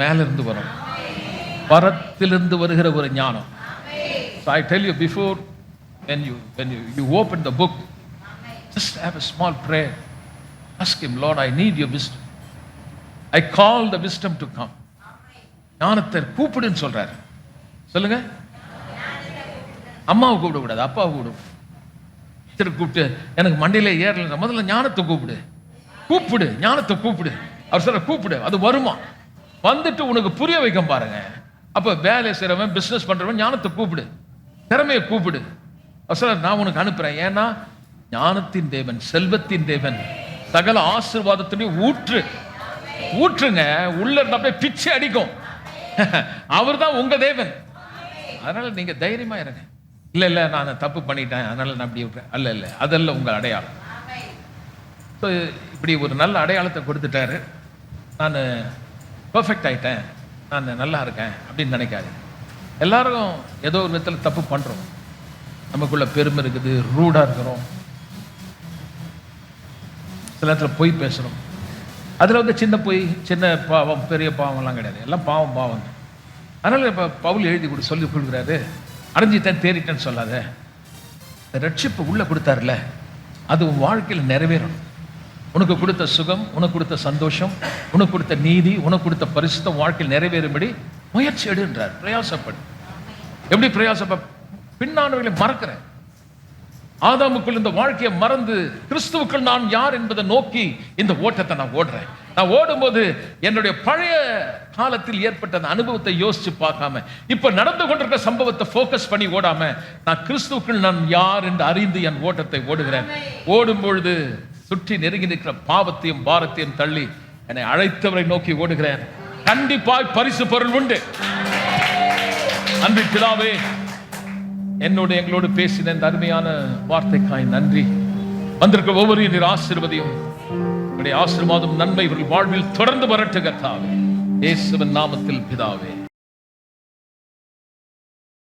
மேல இருந்து வரும், பரத்திலிருந்து வருகிற ஒரு ஞானம். So I tell you, before when you open the book, just have a small prayer. Ask him, Lord, I need your wisdom. I call the wisdom to come. ஞானத்தை கூப்பிடுன்னு சொல்றாரு. சொல்லுங்க. அம்மாவை கூப்பிட கூடாது, அப்பாவை கூப்பிடு. கூப்பிட்டு எனக்கு மண்டையில ஏறல, முதல்ல ஞானத்தை கூப்பிடு, கூப்பிடு, ஞானத்தை கூப்பிடு. அவர் சொல்ற கூப்பிடு, அது வருமா, வந்துட்டு உனக்கு புரிய வைக்க பாருங்க. அப்ப வேலை செய்றவன், பிசினஸ் பண்றவன் ஞானத்தை கூப்பிடு, திறமையை கூப்பிடு. அவர் சொல்ற நான் உனக்கு அனுப்புறேன். ஏன்னா ஞானத்தின் தேவன், செல்வத்தின் தேவன், சகல ஆசீர்வாதத்திலையும் ஊற்றுங்க. உள்ள இருந்து அப்படியே பிச்சை அடிக்கும். அவர் தான் உங்க தேவன். அதனால நீங்க தைரியமா இருங்க. இல்ல நான் தப்பு பண்ணிட்டேன் அதனால நான் அப்படி விட்டுறேன், அல்ல அதெல்லாம் உங்க அடையாளம். ஸோ இப்படி ஒரு நல்ல அடையாளத்தை கொடுத்துட்டாரு. நான் பர்ஃபெக்ட் ஆயிட்டேன், நான் நல்லா இருக்கேன் அப்படின்னு நினைக்காது. எல்லாரும் ஏதோ ஒரு விதத்தில் தப்பு பண்றோம். நமக்குள்ள பெருமை இருக்குது, ரூடா இருக்கிறோம், சில நேரத்தில் பொய் பேசுறோம். அதுல வந்து சின்ன பொய், சின்ன பாவம், பெரிய பாவம்லாம் கிடையாது, எல்லாம் பாவம். அதனால இப்ப பவுல் எழுதி சொல்லி கொடுக்குறாரு, அடைஞ்சிட்டேன் தேறிட்டேன்னு சொல்லாத. ரட்சிப்பு உள்ள கொடுத்தாருல, அது உன் வாழ்க்கையில் நிறைவேறும். உனக்கு கொடுத்த சுகம், உனக்கு கொடுத்த சந்தோஷம், உனக்கு கொடுத்த நீதி, உனக்கு கொடுத்த பரிசுத்தம் வாழ்க்கையில் நிறைவேறும்படி முயற்சி எடுன்றார். பிரயாசப்படு. எப்படி பிரயாசப்ப? பின்னானவர்களை மறக்கிறேன். ஆதாமுக்குள் இந்த வாழ்க்கையை மறந்து கிறிஸ்துவுக்குள் நான் யார் என்பதை நோக்கி இந்த ஓட்டத்தை நான் ஓடுறேன். நான் ஓடும்போது என்னுடைய பழைய காலத்தில் ஏற்பட்ட அந்த அனுபவத்தை யோசிச்சு பார்க்காம, இப்ப நடந்து கொண்டிருக்கிற சம்பவத்தை போக்கஸ் பண்ணி ஓடாம, நான் கிறிஸ்துவுக்குள் நான் யார் என்று அறிந்து என் ஓட்டத்தை ஓடுகிறேன். ஓடும் பொழுது சுற்றி நெருங்கி நிற்கிற பாவத்தையும் பாரத்தையும் தள்ளி என்னை அழைத்தவரை நோக்கி ஓடுகிறேன். கண்டிப்பாய் பரிசு பொருள் உண்டு. அன்பு பிதாவே, என்னோடு எங்களோடு பேசின இந்த அருமையான வார்த்தைக்காய் நன்றி. வந்திருக்க ஒவ்வொரு நீர் ஆசீர்வதியும். உங்களுடைய ஆசீர்வாதம் நன்மை இவர்கள் வாழ்வில் தொடர்ந்து வரட்டு கர்த்தாவே, இயேசுவின் நாமத்தில் பிதாவே.